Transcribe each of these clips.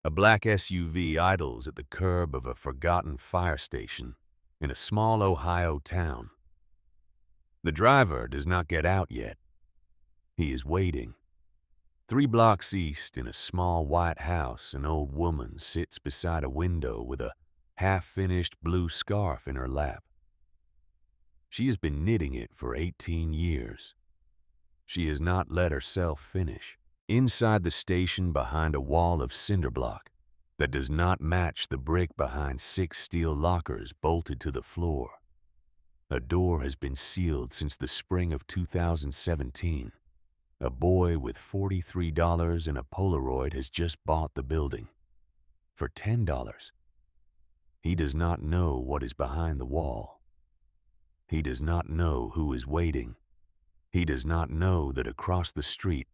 A black SUV idles at the curb of a forgotten fire station in a small Ohio town. The driver does not get out yet. He is waiting. 3 blocks east, in a small white house, an old woman sits beside a window with a half-finished blue scarf in her lap. She has been knitting it for 18 years. She has not let herself finish. Inside the station, behind a wall of cinder block that does not match the brick behind 6 steel lockers bolted to the floor, a door has been sealed since the spring of 2017. A boy with $43 and a Polaroid has just bought the building. For $10. He does not know what is behind the wall. He does not know who is waiting. He does not know that across the street,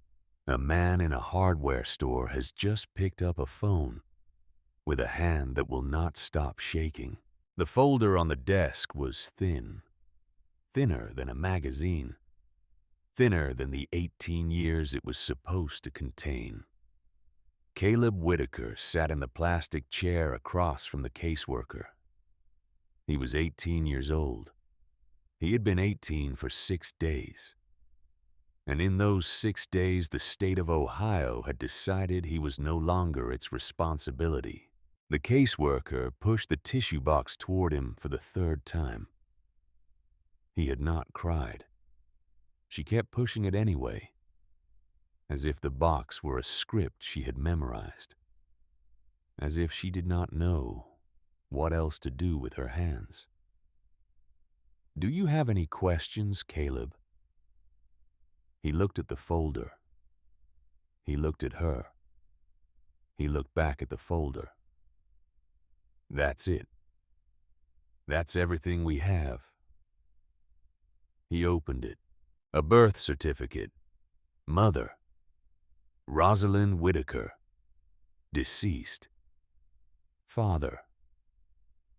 a man in a hardware store has just picked up a phone with a hand that will not stop shaking. The folder on the desk was thin, thinner than a magazine, thinner than the 18 years it was supposed to contain. Caleb Whitaker sat in the plastic chair across from the caseworker. He was 18 years old. He had been 18 for 6 days. And in those 6 days, the state of Ohio had decided he was no longer its responsibility. The caseworker pushed the tissue box toward him for the 3rd time. He had not cried. She kept pushing it anyway, as if the box were a script she had memorized, as if she did not know what else to do with her hands. "Do you have any questions, Caleb?" He looked at the folder. He looked at her. He looked back at the folder. "That's it. That's everything we have." He opened it. A birth certificate. Mother, Rosalind Whitaker, deceased. Father,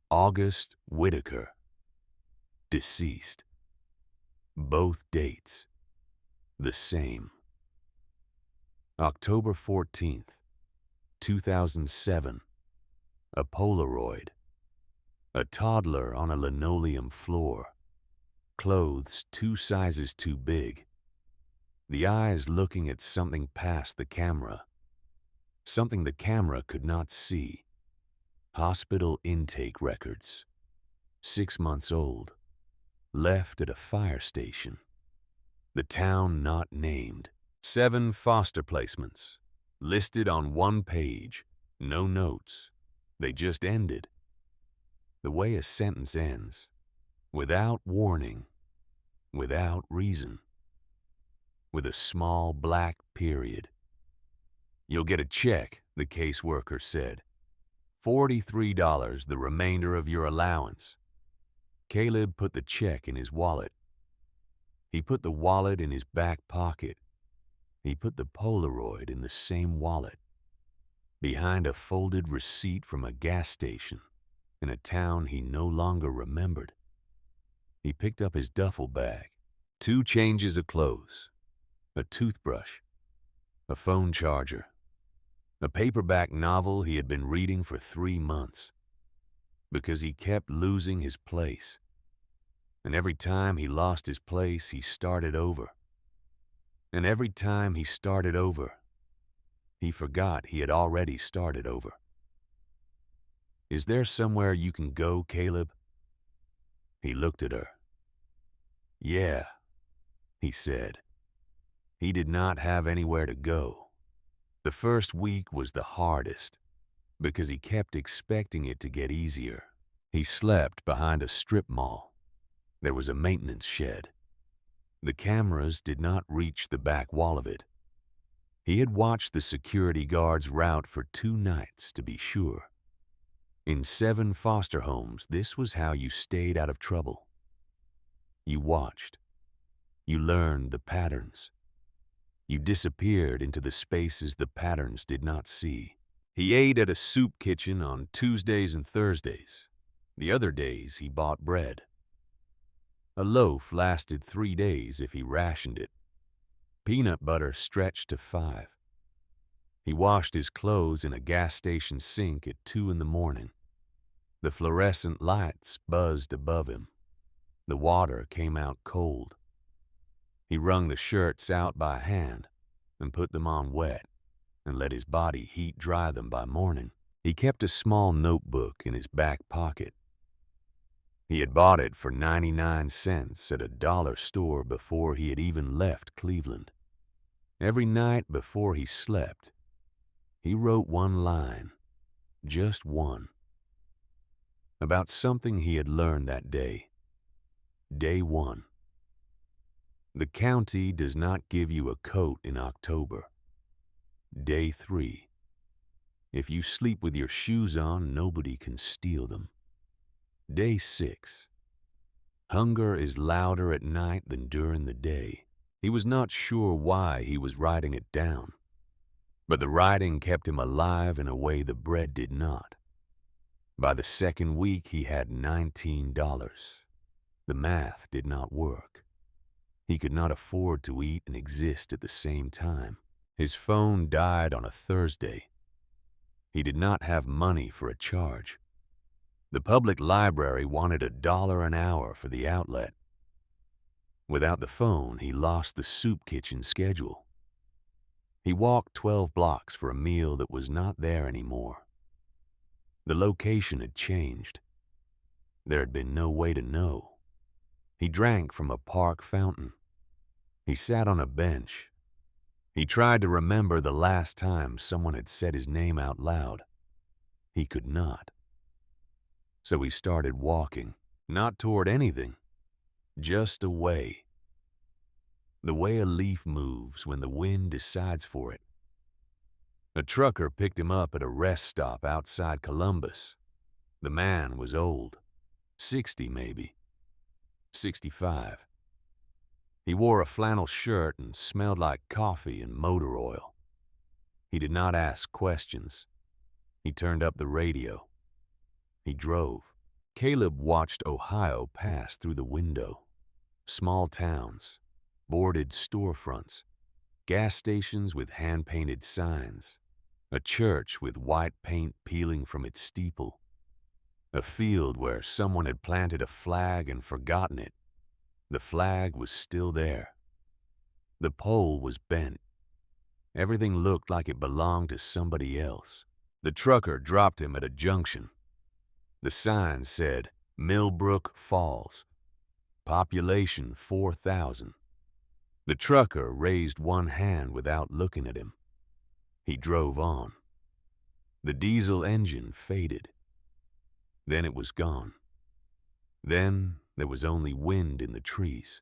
August Whitaker, deceased. Both dates the same. October 14th, 2007. A Polaroid. A toddler on a linoleum floor. Clothes 2 sizes too big. The eyes looking at something past the camera. Something the camera could not see. Hospital intake records. 6 months old. Left at a fire station. The town not named. 7 foster placements. Listed on 1 page. No notes. They just ended. The way a sentence ends. Without warning. Without reason. With a small black period. "You'll get a check," the caseworker said. $43, the remainder of your allowance. Caleb put the check in his wallet. He put the wallet in his back pocket. He put the Polaroid in the same wallet, behind a folded receipt from a gas station in a town he no longer remembered. He picked up his duffel bag, 2 changes of clothes, a toothbrush, a phone charger, a paperback novel he had been reading for 3 months, because he kept losing his place. And every time he lost his place, he started over. And every time he started over, he forgot he had already started over. "Is there somewhere you can go, Caleb?" He looked at her. "Yeah," he said. He did not have anywhere to go. The first week was the hardest, because he kept expecting it to get easier. He slept behind a strip mall. There was a maintenance shed. The cameras did not reach the back wall of it. He had watched the security guards route for 2 nights to be sure. In 7 foster homes, this was how you stayed out of trouble. You watched. You learned the patterns. You disappeared into the spaces the patterns did not see. He ate at a soup kitchen on Tuesdays and Thursdays. The other days he bought bread. A loaf lasted 3 days if he rationed it. Peanut butter stretched to 5. He washed his clothes in a gas station sink at 2 in the morning. The fluorescent lights buzzed above him. The water came out cold. He wrung the shirts out by hand and put them on wet and let his body heat dry them by morning. He kept a small notebook in his back pocket. He had bought it for 99 cents at a dollar store before he had even left Cleveland. Every night before he slept, he wrote one line, just one, about something he had learned that day. Day 1. The county does not give you a coat in October. Day 3. If you sleep with your shoes on, nobody can steal them. Day 6. Hunger is louder at night than during the day. He was not sure why he was writing it down, but the writing kept him alive in a way the bread did not. By the second week, he had $19. The math did not work. He could not afford to eat and exist at the same time. His phone died on a Thursday. He did not have money for a charge. The public library wanted $1 an hour for the outlet. Without the phone, he lost the soup kitchen schedule. He walked 12 blocks for a meal that was not there anymore. The location had changed. There had been no way to know. He drank from a park fountain. He sat on a bench. He tried to remember the last time someone had said his name out loud. He could not. So he started walking, not toward anything, just away. The way a leaf moves when the wind decides for it. A trucker picked him up at a rest stop outside Columbus. The man was old, 60 maybe, 65. He wore a flannel shirt and smelled like coffee and motor oil. He did not ask questions. He turned up the radio. He drove. Caleb watched Ohio pass through the window. Small towns, boarded storefronts, gas stations with hand-painted signs, a church with white paint peeling from its steeple, a field where someone had planted a flag and forgotten it. The flag was still there. The pole was bent. Everything looked like it belonged to somebody else. The trucker dropped him at a junction. The sign said, Millbrook Falls, population 4,000. The trucker raised one hand without looking at him. He drove on. The diesel engine faded. Then it was gone. Then there was only wind in the trees.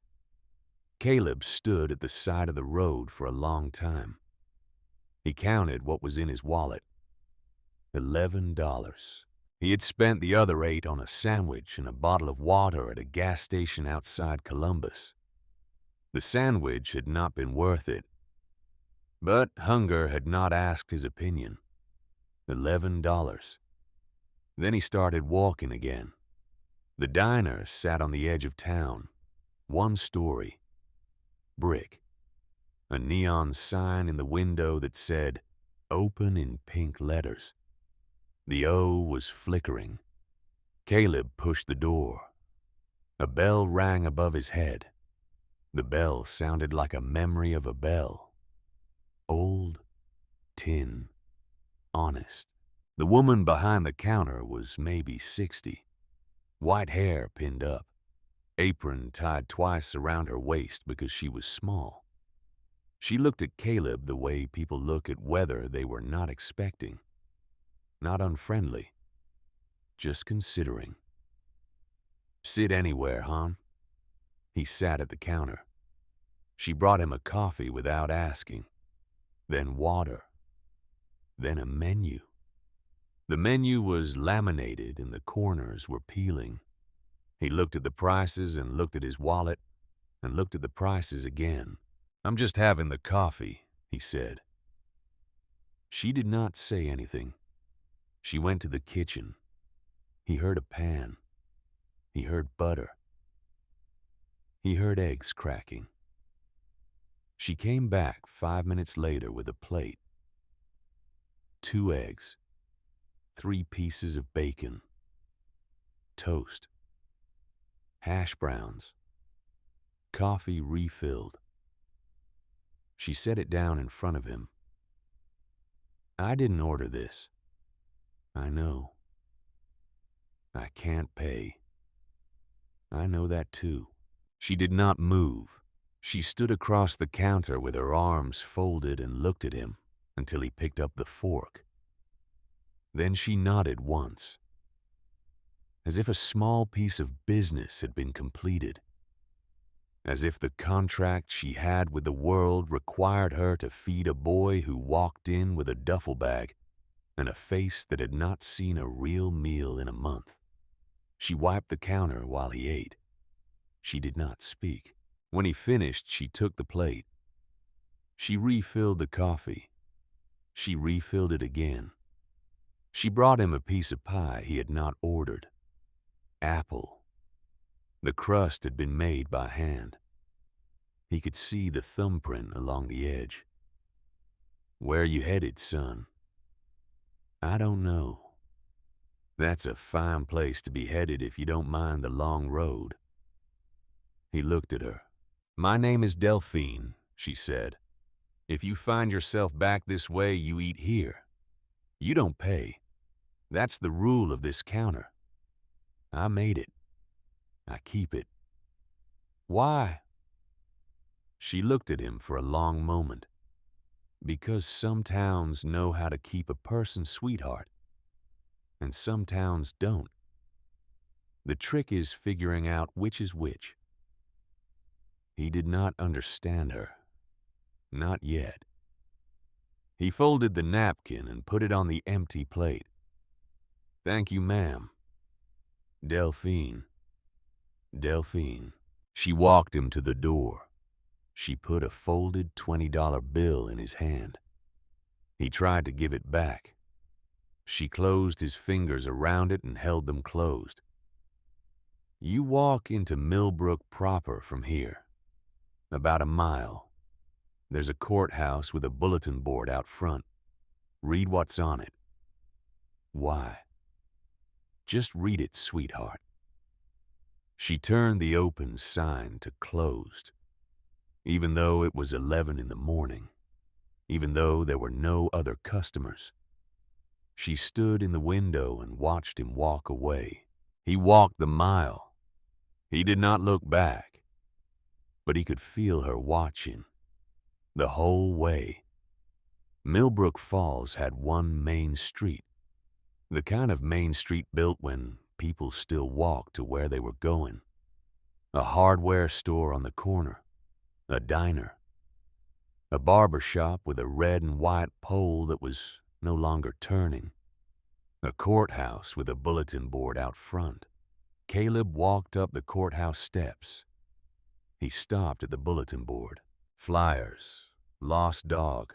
Caleb stood at the side of the road for a long time. He counted what was in his wallet. $11. He had spent the other $8 on a sandwich and a bottle of water at a gas station outside Columbus. The sandwich had not been worth it. But hunger had not asked his opinion. $11. Then he started walking again. The diner sat on the edge of town. One story. Brick. A neon sign in the window that said, Open in pink letters. The O was flickering. Caleb pushed the door. A bell rang above his head. The bell sounded like a memory of a bell. Old, tin, honest. The woman behind the counter was maybe 60. White hair pinned up. Apron tied twice around her waist because she was small. She looked at Caleb the way people look at weather they were not expecting. Not unfriendly. Just considering. Sit anywhere, hon. He sat at the counter. She brought him a coffee without asking. Then water. Then a menu. The menu was laminated and the corners were peeling. He looked at the prices and looked at his wallet and looked at the prices again. I'm just having the coffee, he said. She did not say anything. She went to the kitchen. He heard a pan. He heard butter. He heard eggs cracking. She came back 5 minutes later with a plate. 2 eggs, 3 pieces of bacon, toast, hash browns, coffee refilled. She set it down in front of him. I didn't order this. I know. I can't pay. I know that too. She did not move. She stood across the counter with her arms folded and looked at him until he picked up the fork. Then she nodded once, as if a small piece of business had been completed, as if the contract she had with the world required her to feed a boy who walked in with a duffel bag and a face that had not seen a real meal in a month. She wiped the counter while he ate. She did not speak. When he finished, she took the plate. She refilled the coffee. She refilled it again. She brought him a piece of pie he had not ordered. Apple. The crust had been made by hand. He could see the thumbprint along the edge. Where you headed, son? I don't know. That's a fine place to be headed if you don't mind the long road. He looked at her. My name is Delphine, she said. If you find yourself back this way, you eat here. You don't pay. That's the rule of this counter. I made it. I keep it. Why? She looked at him for a long moment. Because some towns know how to keep a person, sweetheart, and some towns don't. The trick is figuring out which is which. He did not understand her. Not yet. He folded the napkin and put it on the empty plate. Thank you, ma'am. Delphine. Delphine. She walked him to the door. She put a folded $20 bill in his hand. He tried to give it back. She closed his fingers around it and held them closed. You walk into Millbrook proper from here. About a mile. There's a courthouse with a bulletin board out front. Read what's on it. Why? Just read it, sweetheart. She turned the open sign to closed. Even though it was 11 in the morning, even though there were no other customers, she stood in the window and watched him walk away. He walked the mile. He did not look back, but he could feel her watching the whole way. Millbrook Falls had one main street, the kind of main street built when people still walked to where they were going. A hardware store on the corner, a diner, a barber shop with a red and white pole that was no longer turning, a courthouse with a bulletin board out front. Caleb walked up the courthouse steps. He stopped at the bulletin board. Flyers, lost dog,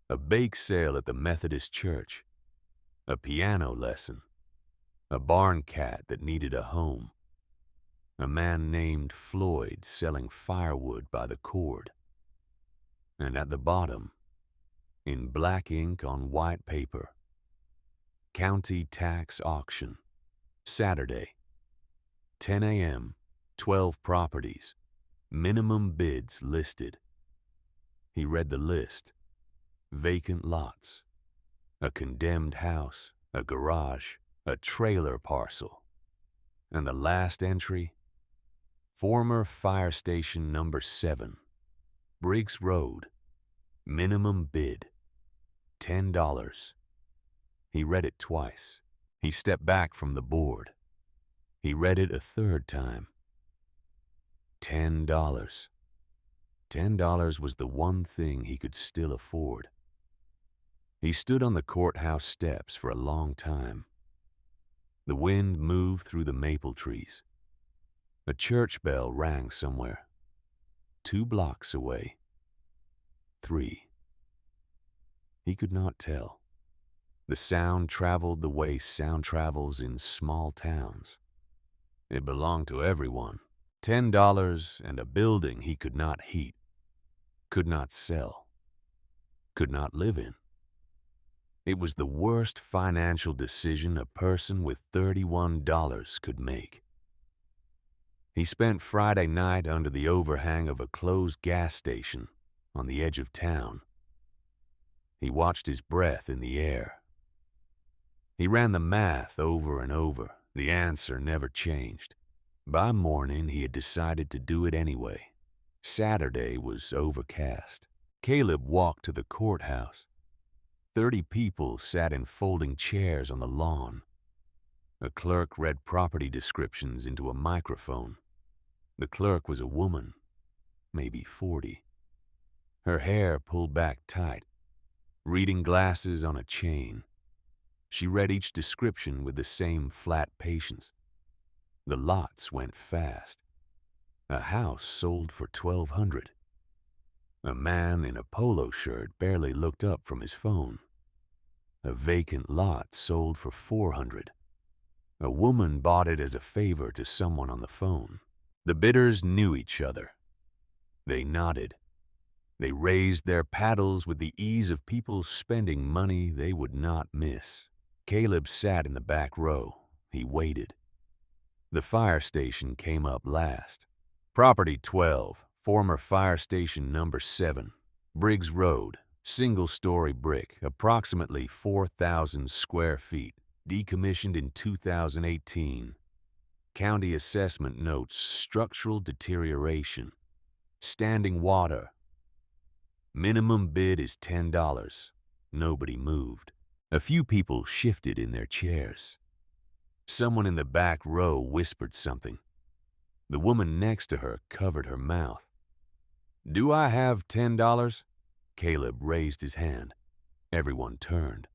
a bake sale at the Methodist church, a piano lesson, a barn cat that needed a home, a man named Floyd selling firewood by the cord. And at the bottom, in black ink on white paper, County Tax Auction, Saturday, 10 a.m., 12 properties, minimum bids listed. He read the list. Vacant lots, a condemned house, a garage, a trailer parcel. And the last entry, former fire station number 7, Briggs Road, minimum bid, $10. He read it twice. He stepped back from the board. He read it a third time. $10. $10 was the one thing he could still afford. He stood on the courthouse steps for a long time. The wind moved through the maple trees. A church bell rang somewhere. 2 blocks away. 3. He could not tell. The sound traveled the way sound travels in small towns. It belonged to everyone. $10 and a building he could not heat, could not sell, could not live in. It was the worst financial decision a person with $31 could make. He spent Friday night under the overhang of a closed gas station on the edge of town. He watched his breath in the air. He ran the math over and over. The answer never changed. By morning, he had decided to do it anyway. Saturday was overcast. Caleb walked to the courthouse. 30 people sat in folding chairs on the lawn. A clerk read property descriptions into a microphone. The clerk was a woman, maybe 40. Her hair pulled back tight, reading glasses on a chain. She read each description with the same flat patience. The lots went fast. A house sold for $1,200. A man in a polo shirt barely looked up from his phone. A vacant lot sold for $400. A woman bought it as a favor to someone on the phone. The bidders knew each other. They nodded. They raised their paddles with the ease of people spending money they would not miss. Caleb sat in the back row. He waited. The fire station came up last. Property 12, former fire station number 7, Briggs Road, single-story brick, approximately 4,000 square feet, decommissioned in 2018. County assessment notes structural deterioration, standing water. Minimum bid is $10. Nobody moved. A few people shifted in their chairs. Someone in the back row whispered something. The woman next to her covered her mouth. "Do I have $10? Caleb raised his hand. Everyone turned.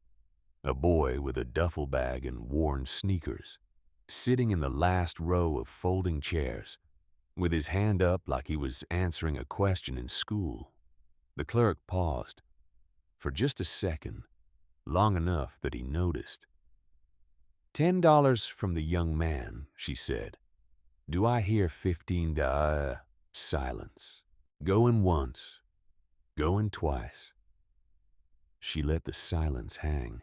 A boy with a duffel bag and worn sneakers, sitting in the last row of folding chairs, with his hand up like he was answering a question in school. The clerk paused. For just a second, long enough that he noticed. $10 from the young man, she said. Do I hear $15? Silence. Going once. Going twice. She let the silence hang.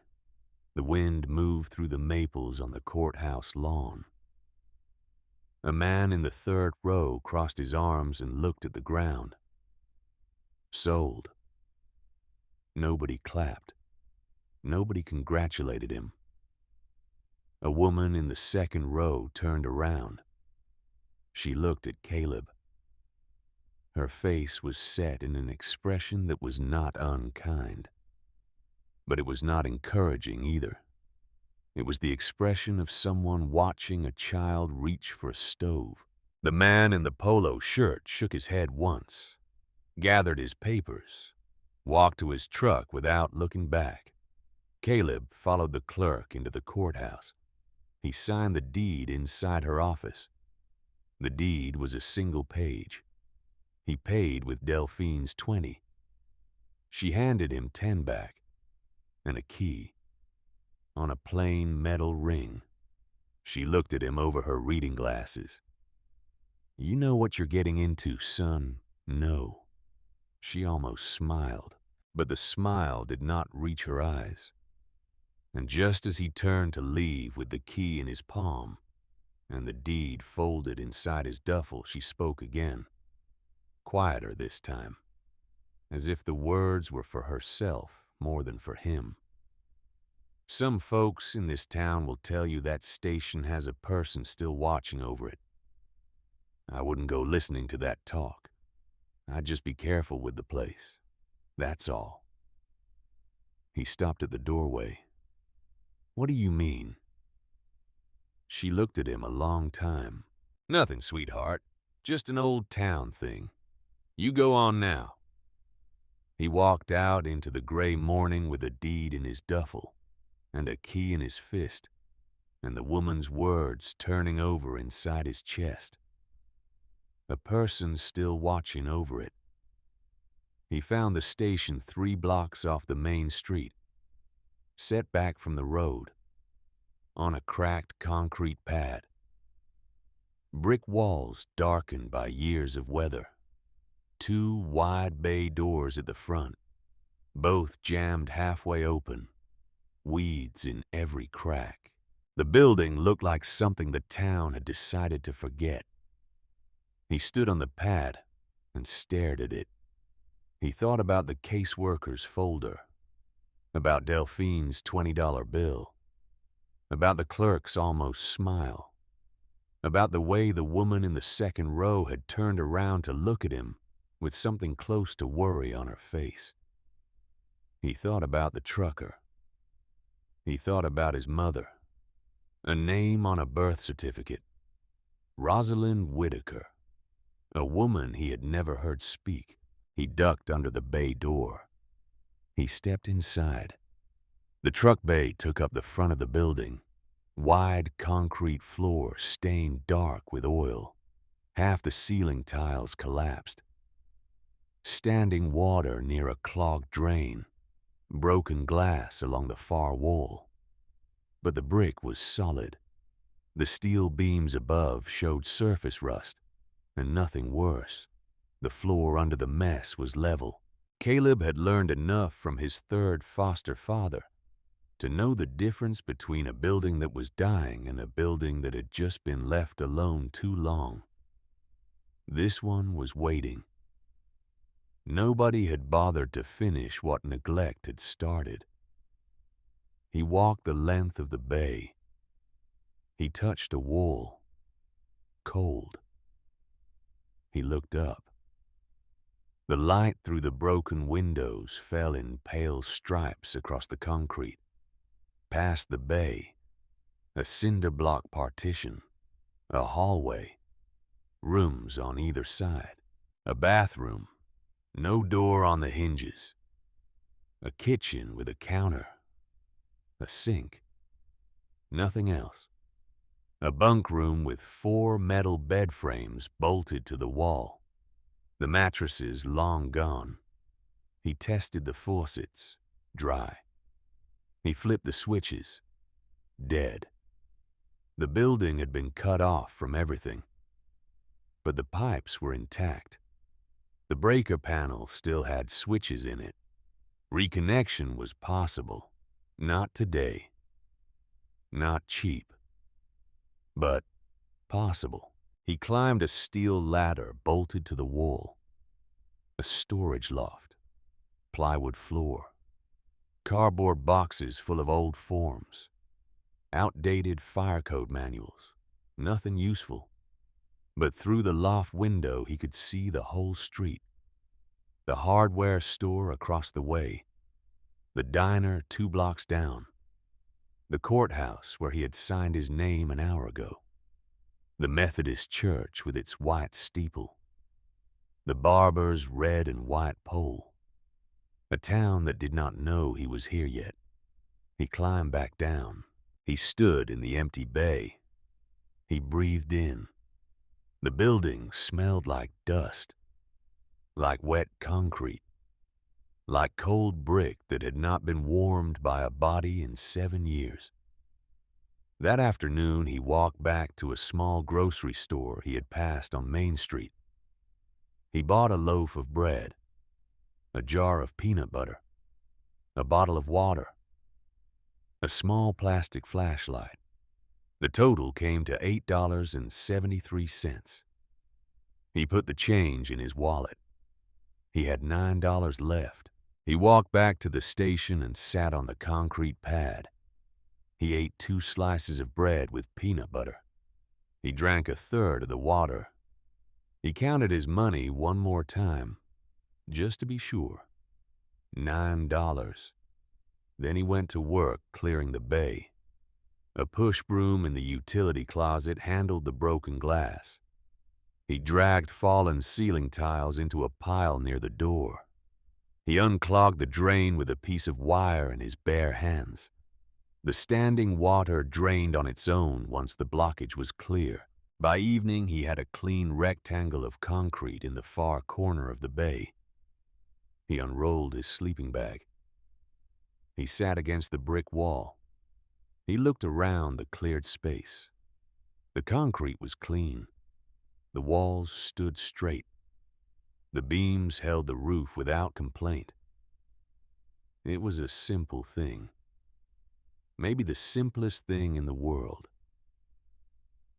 The wind moved through the maples on the courthouse lawn. A man in the third row crossed his arms and looked at the ground. Sold. Nobody clapped. Nobody congratulated him. A woman in the second row turned around. She looked at Caleb. Her face was set in an expression that was not unkind. But it was not encouraging either. It was the expression of someone watching a child reach for a stove. The man in the polo shirt shook his head once, gathered his papers, walked to his truck without looking back. Caleb followed the clerk into the courthouse. He signed the deed inside her office. The deed was a single page. He paid with Delphine's 20. She handed him 10 back and a key on a plain metal ring. She looked at him over her reading glasses. You know what you're getting into, son? No. She almost smiled, but the smile did not reach her eyes. And just as he turned to leave with the key in his palm and the deed folded inside his duffel, she spoke again, quieter this time, as if the words were for herself more than for him. Some folks in this town will tell you that station has a person still watching over it. I wouldn't go listening to that talk. I'd just be careful with the place. That's all. He stopped at the doorway. What do you mean? She looked at him a long time. Nothing, sweetheart. Just an old town thing. You go on now. He walked out into the gray morning with a deed in his duffel and a key in his fist, and the woman's words turning over inside his chest. A person still watching over it. He found the station 3 blocks off the main street, set back from the road, on a cracked concrete pad. Brick walls darkened by years of weather. 2 wide bay doors at the front, both jammed halfway open. weeds in every crack. The building looked like something the town had decided to forget. He stood on the pad and stared at it. He thought about the caseworker's folder, about Delphine's $20 bill, about the clerk's almost smile, about the way the woman in the second row had turned around to look at him with something close to worry on her face. He thought about the trucker. He thought about his mother. A name on a birth certificate. Rosalind Whitaker. A woman he had never heard speak. He ducked under the bay door. He stepped inside. The truck bay took up the front of the building. Wide concrete floor stained dark with oil. Half the ceiling tiles collapsed. Standing water near a clogged drain. Broken glass along the far wall. But the brick was solid. The steel beams above showed surface rust, and nothing worse. The floor under the mess was level. Caleb had learned enough from his third foster father to know the difference between a building that was dying and a building that had just been left alone too long. This one was waiting. Nobody had bothered to finish what neglect had started. He walked the length of the bay. He touched a wall. Cold. He looked up. The light through the broken windows fell in pale stripes across the concrete. Past the bay, a cinder block partition, a hallway, rooms on either side, a bathroom, no door on the hinges, a kitchen with a counter, a sink, nothing else. A bunk room with 4 metal bed frames bolted to the wall, the mattresses long gone. He tested the faucets, dry. He flipped the switches, dead. The building had been cut off from everything, but the pipes were intact. The breaker panel still had switches in it. Reconnection was possible. Not today. Not cheap. But possible. He climbed a steel ladder bolted to the wall. A storage loft. Plywood floor. Cardboard boxes full of old forms. Outdated fire code manuals. Nothing useful. But through the loft window he could see the whole street. The hardware store across the way. The diner 2 blocks down. The courthouse where he had signed his name an hour ago. The Methodist church with its white steeple. The barber's red and white pole. A town that did not know he was here yet. He climbed back down. He stood in the empty bay. He breathed in. The building smelled like dust, like wet concrete, like cold brick that had not been warmed by a body in 7 years. That afternoon, he walked back to a small grocery store he had passed on Main Street. He bought a loaf of bread, a jar of peanut butter, a bottle of water, a small plastic flashlight. The total came to $8.73. He put the change in his wallet. He had $9 left. He walked back to the station and sat on the concrete pad. He ate 2 slices of bread with peanut butter. He drank a third of the water. He counted his money one more time, just to be sure. $9. Then he went to work clearing the bay. A push broom in the utility closet handled the broken glass. He dragged fallen ceiling tiles into a pile near the door. He unclogged the drain with a piece of wire in his bare hands. The standing water drained on its own once the blockage was clear. By evening, he had a clean rectangle of concrete in the far corner of the bay. He unrolled his sleeping bag. He sat against the brick wall. He looked around the cleared space. The concrete was clean. The walls stood straight. The beams held the roof without complaint. It was a simple thing. maybe the simplest thing in the world.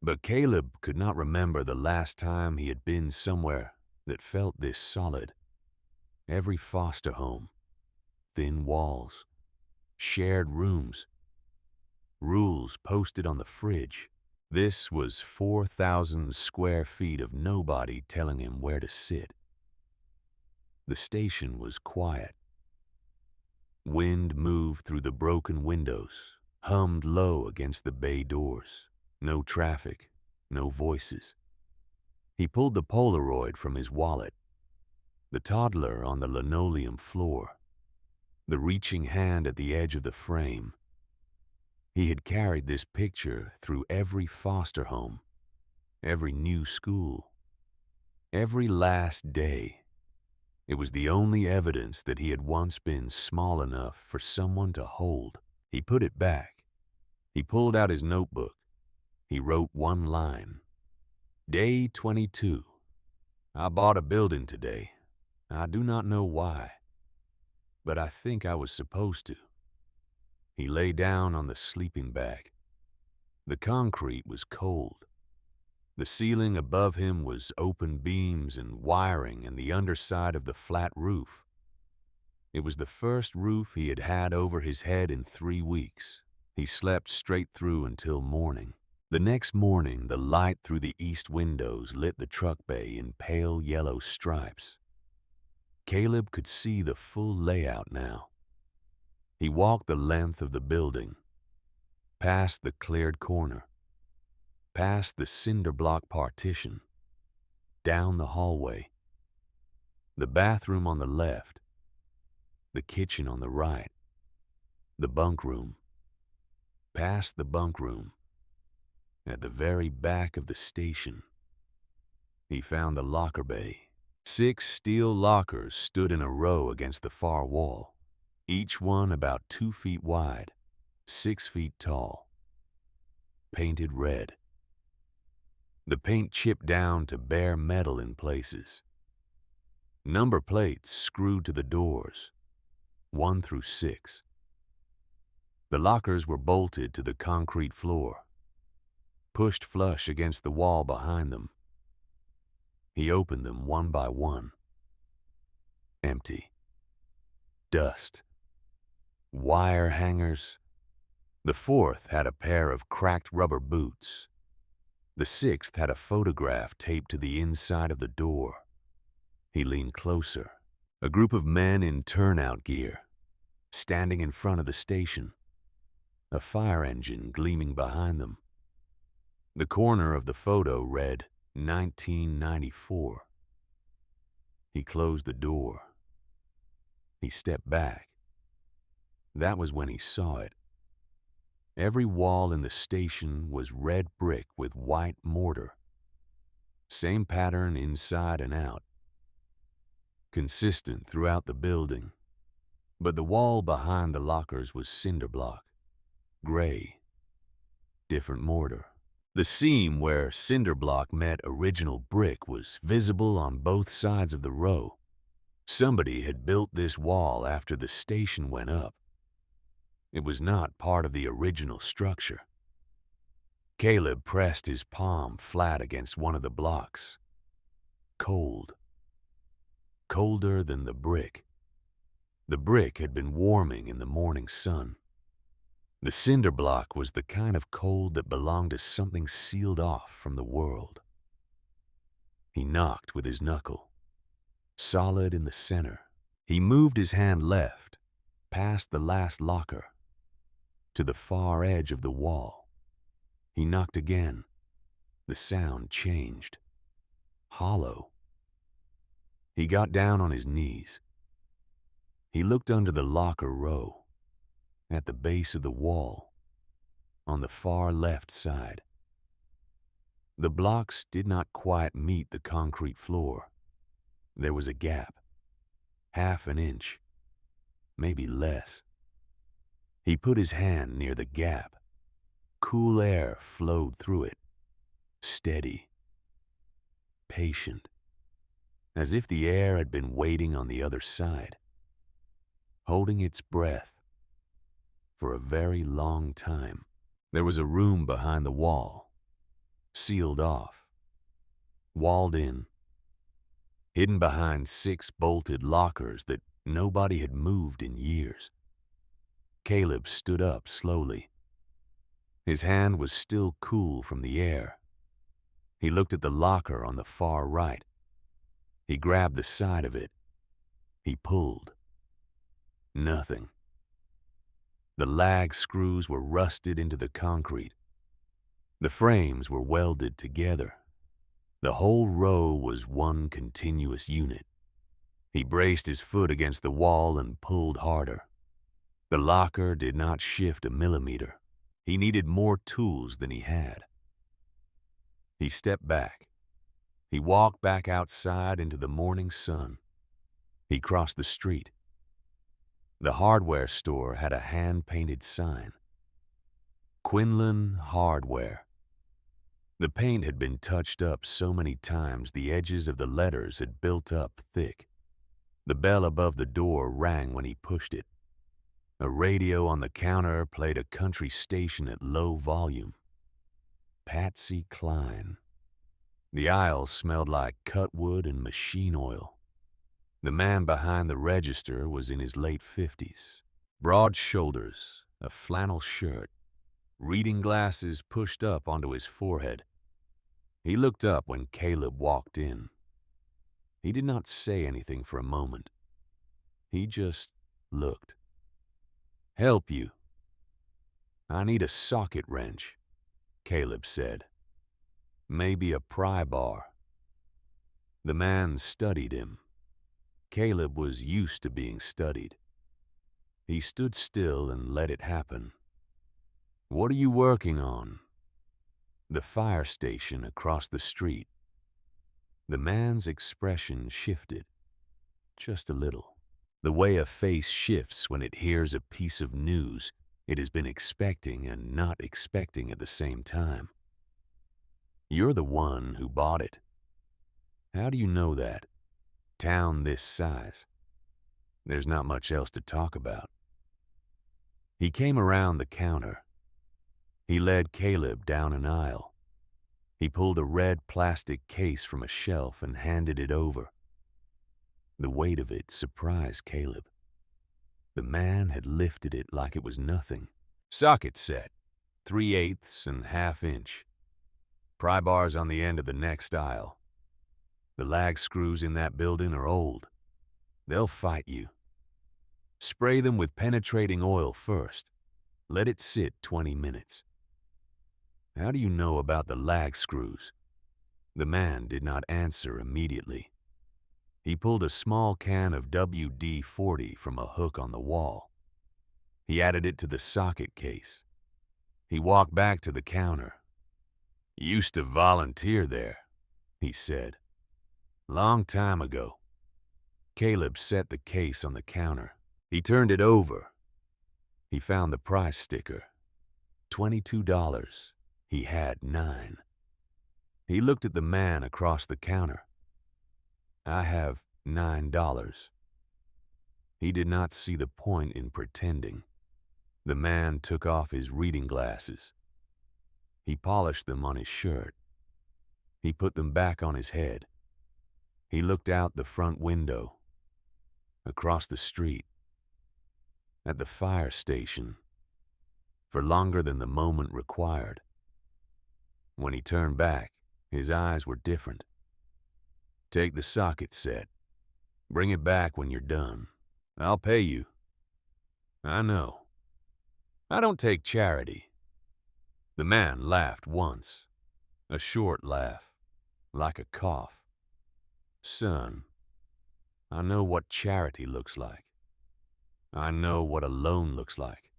But Caleb could not remember the last time he had been somewhere that felt this solid. Every foster home, thin walls, shared rooms, rules posted on the fridge. This was 4,000 square feet of nobody telling him where to sit. The station was quiet. Wind moved through the broken windows, hummed low against the bay doors. No traffic, no voices. He pulled the Polaroid from his wallet. The toddler on the linoleum floor. The reaching hand at the edge of the frame. He had carried this picture through every foster home, every new school, every last day. It was the only evidence that he had once been small enough for someone to hold. He put it back. He pulled out his notebook. He wrote one line. Day 22. I bought a building today. I do not know why, but I think I was supposed to. He lay down on the sleeping bag. The concrete was cold. The ceiling above him was open beams and wiring and the underside of the flat roof. It was the first roof he had had over his head in 3 weeks. He slept straight through until morning. The next morning, the light through the east windows lit the truck bay in pale yellow stripes. Caleb could see the full layout now. He walked the length of the building, past the cleared corner, past the cinder block partition, down the hallway, the bathroom on the left, the kitchen on the right, the bunk room, past the bunk room, at the very back of the station. He found the locker bay. 6 steel lockers stood in a row against the far wall, each one about 2 feet wide, 6 feet tall, painted red. The paint chipped down to bare metal in places. Number plates screwed to the doors, 1 through 6. The lockers were bolted to the concrete floor, pushed flush against the wall behind them. He opened them one by one. Empty. Dust. Wire hangers. The 4th had a pair of cracked rubber boots. The 6th had a photograph taped to the inside of the door. He leaned closer. A group of men in turnout gear, standing in front of the station. A fire engine gleaming behind them. The corner of the photo read 1994. He closed the door. He stepped back. That was when he saw it. Every wall in the station was red brick with white mortar. Same pattern inside and out. Consistent throughout the building. But the wall behind the lockers was cinder block. Gray. Different mortar. The seam where cinder block met original brick was visible on both sides of the row. Somebody had built this wall after the station went up. It was not part of the original structure. Caleb pressed his palm flat against one of the blocks. Cold. Colder than the brick. The brick had been warming in the morning sun. The cinder block was the kind of cold that belonged to something sealed off from the world. He knocked with his knuckle, solid in the center. He moved his hand left, past the last locker, to the far edge of the wall. He knocked again. The sound changed. Hollow. He got down on his knees. He looked under the locker row. At the base of the wall, on the far left side. The blocks did not quite meet the concrete floor. There was a gap, half an inch, maybe less. He put his hand near the gap. Cool air flowed through it, steady, patient, as if the air had been waiting on the other side, holding its breath for a very long time. There was a room behind the wall, sealed off, walled in, hidden behind 6 bolted lockers that nobody had moved in years. Caleb stood up slowly. His hand was still cool from the air. He looked at the locker on the far right. He grabbed the side of it. He pulled. Nothing. The lag screws were rusted into the concrete. The frames were welded together. The whole row was one continuous unit. He braced his foot against the wall and pulled harder. The locker did not shift a millimeter. He needed more tools than he had. He stepped back. He walked back outside into the morning sun. He crossed the street. The hardware store had a hand-painted sign. Quinlan Hardware. The paint had been touched up so many times the edges of the letters had built up thick. The bell above the door rang when he pushed it. A radio on the counter played a country station at low volume. Patsy Cline. The aisle smelled like cut wood and machine oil. The man behind the register was in his late 50s. Broad shoulders, a flannel shirt, reading glasses pushed up onto his forehead. He looked up when Caleb walked in. He did not say anything for a moment. He just looked. "Help you." "I need a socket wrench," Caleb said. "Maybe a pry bar." The man studied him. Caleb was used to being studied. He stood still and let it happen. "What are you working on?" "The fire station across the street." The man's expression shifted, just a little. The way a face shifts when it hears a piece of news it has been expecting and not expecting at the same time. "You're the one who bought it." "How do you know that? Town this size. There's not much else to talk about." He came around the counter. He led Caleb down an aisle. He pulled a red plastic case from a shelf and handed it over. The weight of it surprised Caleb. The man had lifted it like it was nothing. "Socket set, 3/8 and 1/2 inch. Pry bars on the end of the next aisle. The lag screws in that building are old. They'll fight you. Spray them with penetrating oil first. Let it sit 20 minutes. "How do you know about the lag screws?" The man did not answer immediately. He pulled a small can of WD-40 from a hook on the wall. He added it to the socket case. He walked back to the counter. "Used to volunteer there," he said. "Long time ago." Caleb set the case on the counter. He turned it over. He found the price sticker. $22. He had 9. He looked at the man across the counter. "I have $9. He did not see the point in pretending. The man took off his reading glasses. He polished them on his shirt. He put them back on his head. He looked out the front window, across the street, at the fire station, for longer than the moment required. When he turned back, his eyes were different. "Take the socket set. Bring it back when you're done. I'll pay you." "I know. I don't take charity." The man laughed once, a short laugh, like a cough. "Son, I know what charity looks like. I know what a loan looks like.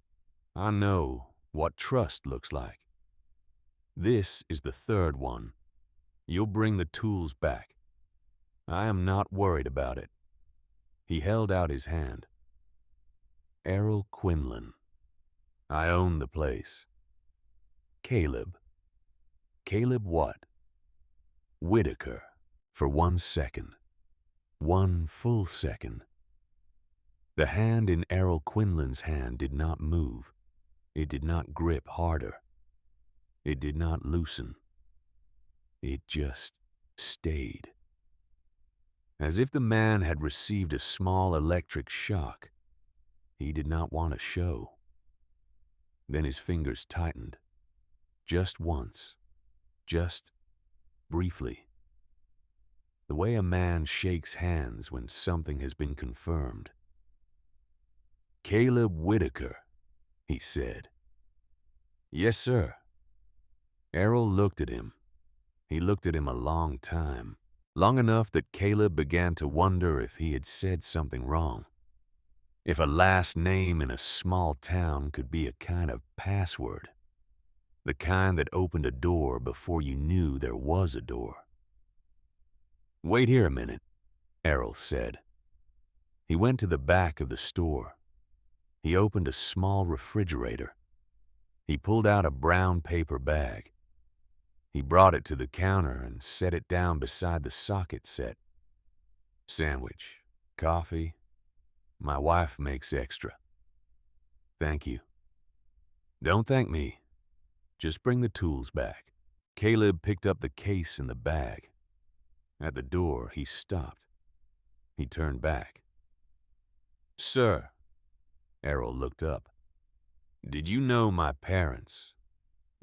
I know what trust looks like. This is the third one. You'll bring the tools back. I am not worried about it." He held out his hand. "Errol Quinlan. I own the place." "Caleb." "Caleb what?" "Whitaker." For 1 second, 1 full second, the hand in Errol Quinlan's hand did not move. It did not grip harder. It did not loosen. It just stayed. As if the man had received a small electric shock he did not want to show. Then his fingers tightened. Just once. Just briefly. The way a man shakes hands when something has been confirmed. "Caleb Whitaker," he said. "Yes, sir." Errol looked at him. He looked at him a long time. Long enough that Caleb began to wonder if he had said something wrong. If a last name in a small town could be a kind of password. The kind that opened a door before you knew there was a door. "Wait here a minute," Errol said. He went to the back of the store. He opened a small refrigerator. He pulled out a brown paper bag. He brought it to the counter and set it down beside the socket set. "Sandwich, coffee. My wife makes extra." "Thank you." "Don't thank me. Just bring the tools back." Caleb picked up the case in the bag. At the door, he stopped. He turned back. "Sir," Errol looked up. "Did you know my parents?"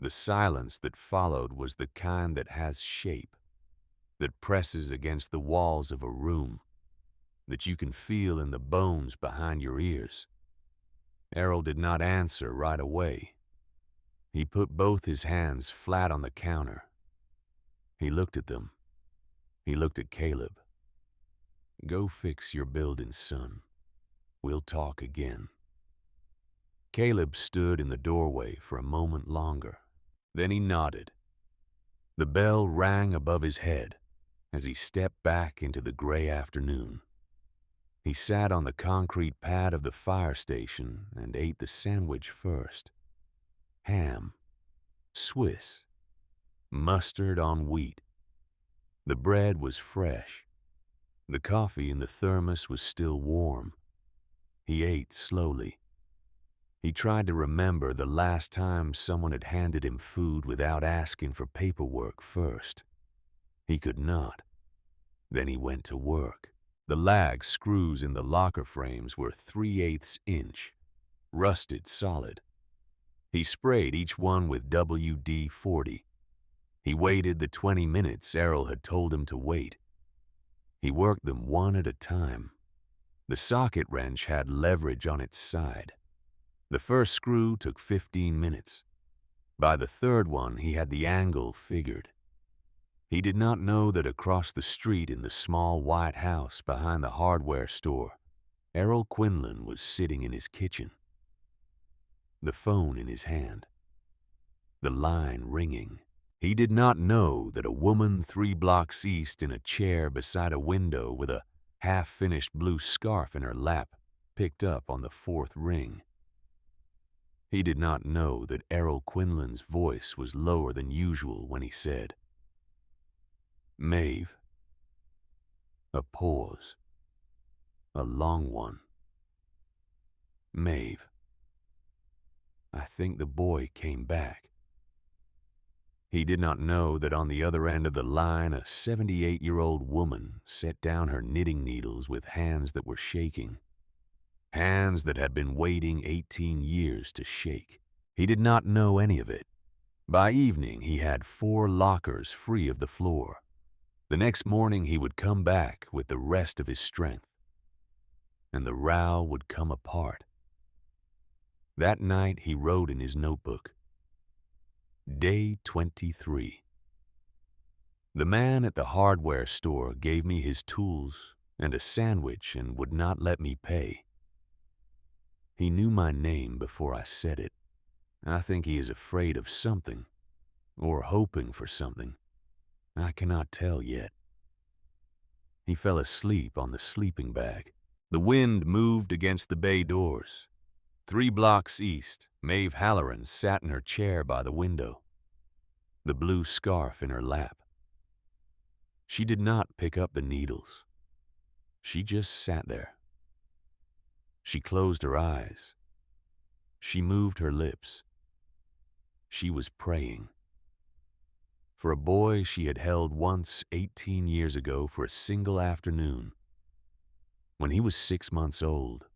The silence that followed was the kind that has shape, that presses against the walls of a room, that you can feel in the bones behind your ears. Errol did not answer right away. He put both his hands flat on the counter. He looked at them. He looked at Caleb. "Go fix your building, son. We'll talk again." Caleb stood in the doorway for a moment longer. Then he nodded. The bell rang above his head as he stepped back into the gray afternoon. He sat on the concrete pad of the fire station and ate the sandwich first. Ham, Swiss, mustard on wheat. The bread was fresh. The coffee in the thermos was still warm. He ate slowly. He tried to remember the last time someone had handed him food without asking for paperwork first. He could not. Then he went to work. The lag screws in the locker frames were 3/8 inch, rusted solid. He sprayed each one with WD-40. He waited the 20 minutes Errol had told him to wait. He worked them one at a time. The socket wrench had leverage on its side. The first screw took 15 minutes. By the third one, he had the angle figured. He did not know that across the street in the small white house behind the hardware store, Errol Quinlan was sitting in his kitchen. The phone in his hand. The line ringing. He did not know that a woman 3 blocks east in a chair beside a window with a half-finished blue scarf in her lap picked up on the 4th ring. He did not know that Errol Quinlan's voice was lower than usual when he said, "Maeve." A pause. A long one. "Maeve, I think the boy came back." He did not know that on the other end of the line a 78-year-old woman set down her knitting needles with hands that were shaking. Hands that had been waiting 18 years to shake. He did not know any of it. By evening, he had 4 lockers free of the floor. The next morning, he would come back with the rest of his strength. And the row would come apart. That night, he wrote in his notebook, Day 23. The man at the hardware store gave me his tools and a sandwich and would not let me pay. He knew my name before I said it. I think he is afraid of something, or hoping for something. I cannot tell yet. He fell asleep on the sleeping bag. The wind moved against the bay doors. 3 blocks east, Maeve Halloran sat in her chair by the window, the blue scarf in her lap. She did not pick up the needles. She just sat there. She closed her eyes. She moved her lips. She was praying. For a boy she had held once 18 years ago for a single afternoon, when he was 6 months old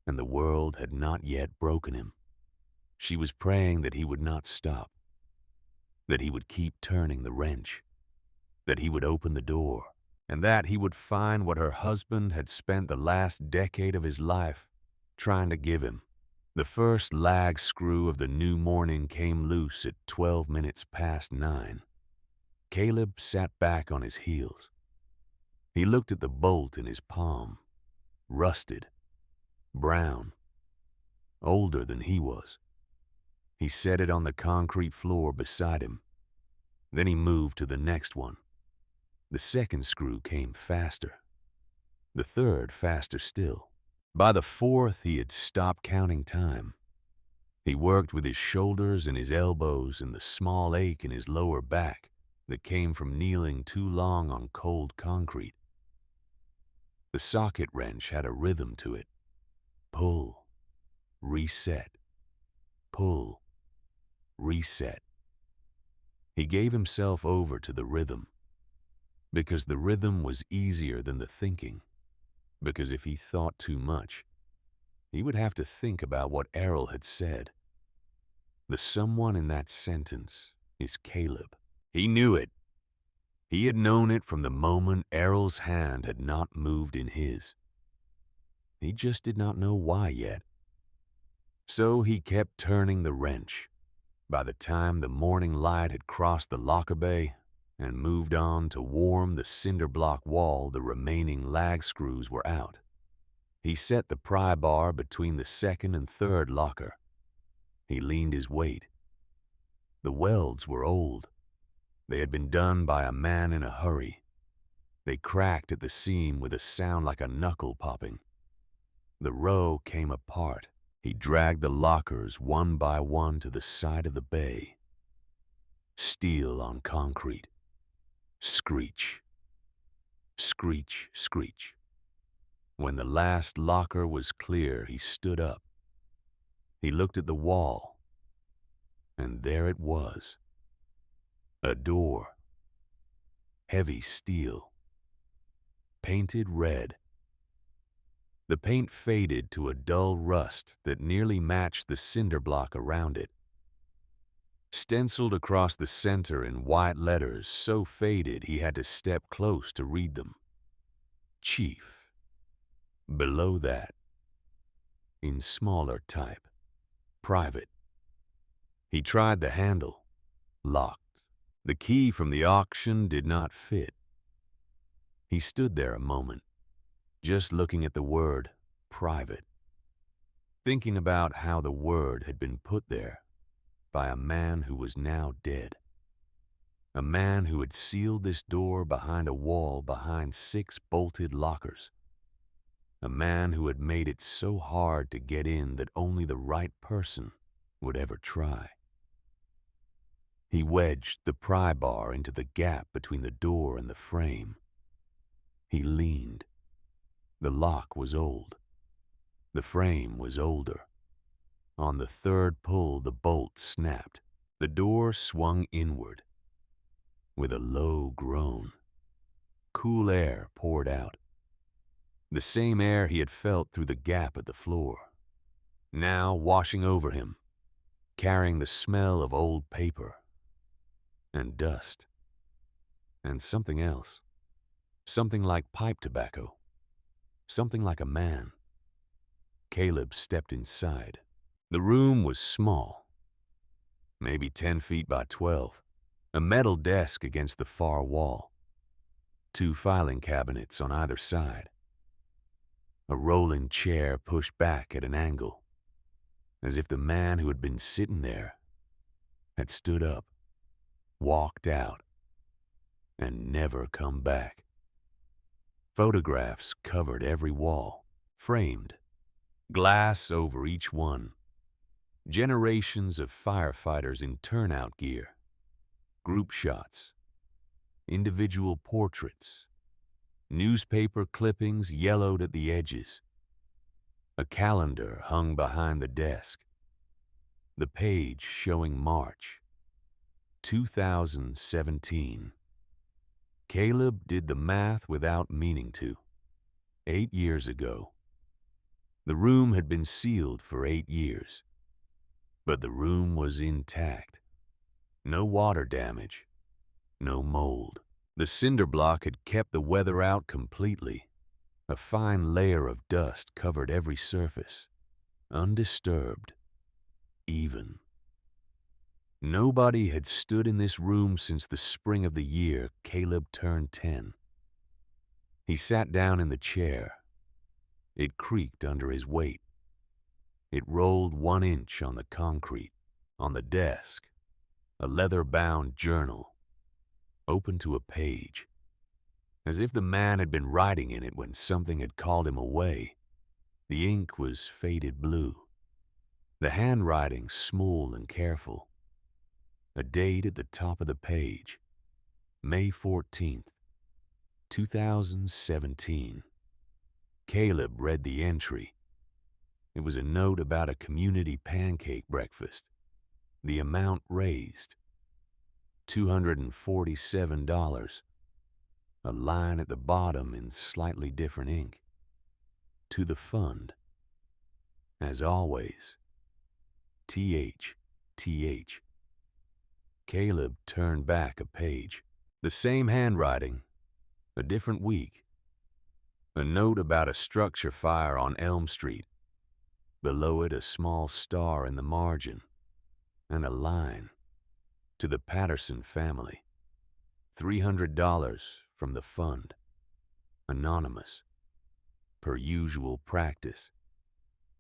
and the world had not yet broken him. She was praying that he would not stop, that he would keep turning the wrench, that he would open the door, and that he would find what her husband had spent the last decade of his life trying to give him. The first lag screw of the new morning came loose at 12 minutes past 9. Caleb sat back on his heels. He looked at the bolt in his palm, rusted, brown, older than he was. He set it on the concrete floor beside him. Then he moved to the next one. The second screw came faster. The third faster still. By the fourth, he had stopped counting time. He worked with his shoulders and his elbows and the small ache in his lower back that came from kneeling too long on cold concrete. The socket wrench had a rhythm to it. Pull, reset, pull, reset. He gave himself over to the rhythm, because the rhythm was easier than the thinking, because if he thought too much, he would have to think about what Errol had said. The someone in that sentence is Caleb. He knew it. He had known it from the moment Errol's hand had not moved in his. He just did not know why yet. So he kept turning the wrench. By the time the morning light had crossed the locker bay and moved on to warm the cinder block wall, the remaining lag screws were out. He set the pry bar between the second and third locker. He leaned his weight. The welds were old. They had been done by a man in a hurry. They cracked at the seam with a sound like a knuckle popping. The row came apart. He dragged the lockers one by one to the side of the bay. Steel on concrete. Screech. Screech, screech. When the last locker was clear, he stood up. He looked at the wall, and there it was. A door. Heavy steel. Painted red. The paint faded to a dull rust that nearly matched the cinder block around it. Stenciled across the center in white letters so faded he had to step close to read them. Chief. Below that, in smaller type, private. He tried the handle, locked. The key from the auction did not fit. He stood there a moment, just looking at the word private, thinking about how the word had been put there by a man who was now dead. A man who had sealed this door behind a wall behind 6 bolted lockers. A man who had made it so hard to get in that only the right person would ever try. He wedged the pry bar into the gap between the door and the frame. He leaned. The lock was old. The frame was older. On the third pull, the bolt snapped. The door swung inward. With a low groan, cool air poured out. The same air he had felt through the gap at the floor, now washing over him, carrying the smell of old paper and dust and something else, something like pipe tobacco, something like a man. Caleb stepped inside. The room was small, maybe 10 feet by 12, a metal desk against the far wall, 2 filing cabinets on either side, a rolling chair pushed back at an angle, as if the man who had been sitting there had stood up, walked out, and never come back. Photographs covered every wall, framed, glass over each one. Generations of firefighters in turnout gear, group shots, individual portraits, newspaper clippings yellowed at the edges. A calendar hung behind the desk. The page showing March 2017. Caleb did the math without meaning to. 8 years ago. The room had been sealed for 8 years, but the room was intact. No water damage, no mold. The cinder block had kept the weather out completely. A fine layer of dust covered every surface, undisturbed, even. Nobody had stood in this room since the spring of the year Caleb turned 10. He sat down in the chair. It creaked under his weight. It rolled 1 inch on the concrete. On the desk, a leather-bound journal, open to a page, as if the man had been writing in it when something had called him away. The ink was faded blue, the handwriting small and careful. A date at the top of the page, May 14th, 2017. Caleb read the entry. It was a note about a community pancake breakfast. The amount raised, $247. A line at the bottom in slightly different ink. To the fund. As always, TH. Caleb turned back a page. The same handwriting, a different week. A note about a structure fire on Elm Street. Below it, a small star in the margin. And a line. To the Patterson family. $300 from the fund. Anonymous. Per usual practice.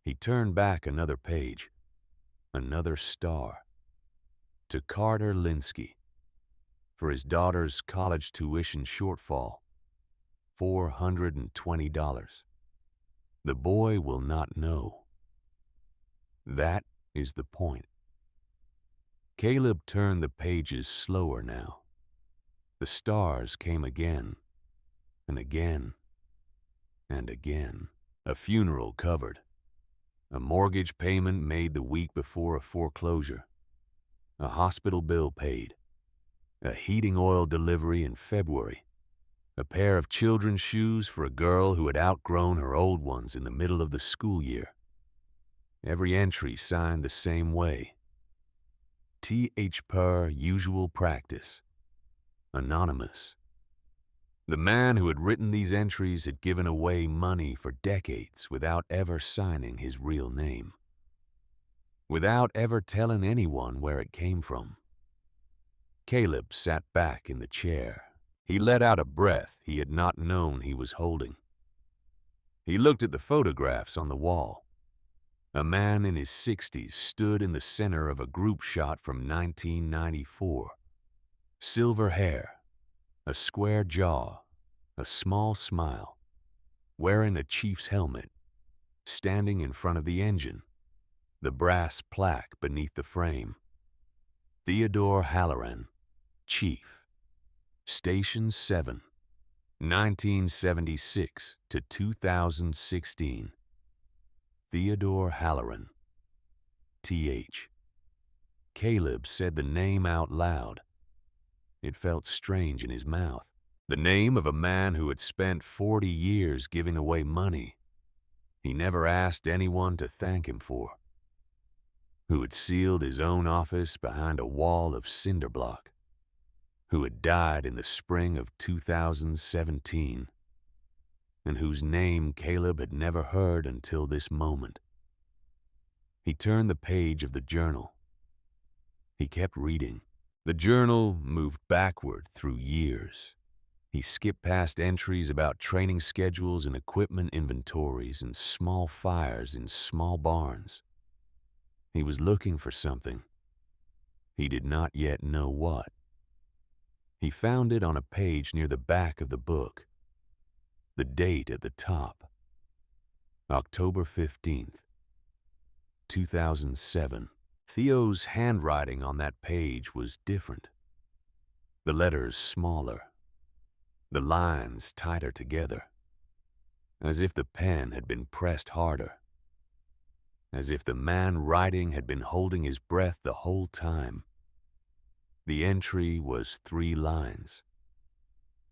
He turned back another page. Another star. To Carter Linsky. For his daughter's college tuition shortfall. $420. The boy will not know. That is the point. Caleb turned the pages slower now. The stars came again, and again, and again. A funeral covered. A mortgage payment made the week before a foreclosure. A hospital bill paid. A heating oil delivery in February. A pair of children's shoes for a girl who had outgrown her old ones in the middle of the school year. Every entry signed the same way. TH per usual practice. Anonymous. The man who had written these entries had given away money for decades without ever signing his real name. Without ever telling anyone where it came from. Caleb sat back in the chair. He let out a breath he had not known he was holding. He looked at the photographs on the wall. A man in his 60s stood in the center of a group shot from 1994. Silver hair, a square jaw, a small smile, wearing a chief's helmet, standing in front of the engine, the brass plaque beneath the frame. Theodore Halloran, Chief. Station 7, 1976 to 2016. Theodore Halloran, TH. Caleb said the name out loud. It felt strange in his mouth. The name of a man who had spent 40 years giving away money he never asked anyone to thank him for. Who had sealed his own office behind a wall of cinder block. Who had died in the spring of 2017, and whose name Caleb had never heard until this moment. He turned the page of the journal. He kept reading. The journal moved backward through years. He skipped past entries about training schedules and equipment inventories and small fires in small barns. He was looking for something. He did not yet know what. He found it on a page near the back of the book. The date at the top. October 15th, 2007. Theo's handwriting on that page was different. The letters smaller. The lines tighter together. As if the pen had been pressed harder. as if the man writing had been holding his breath the whole time. The entry was 3 lines.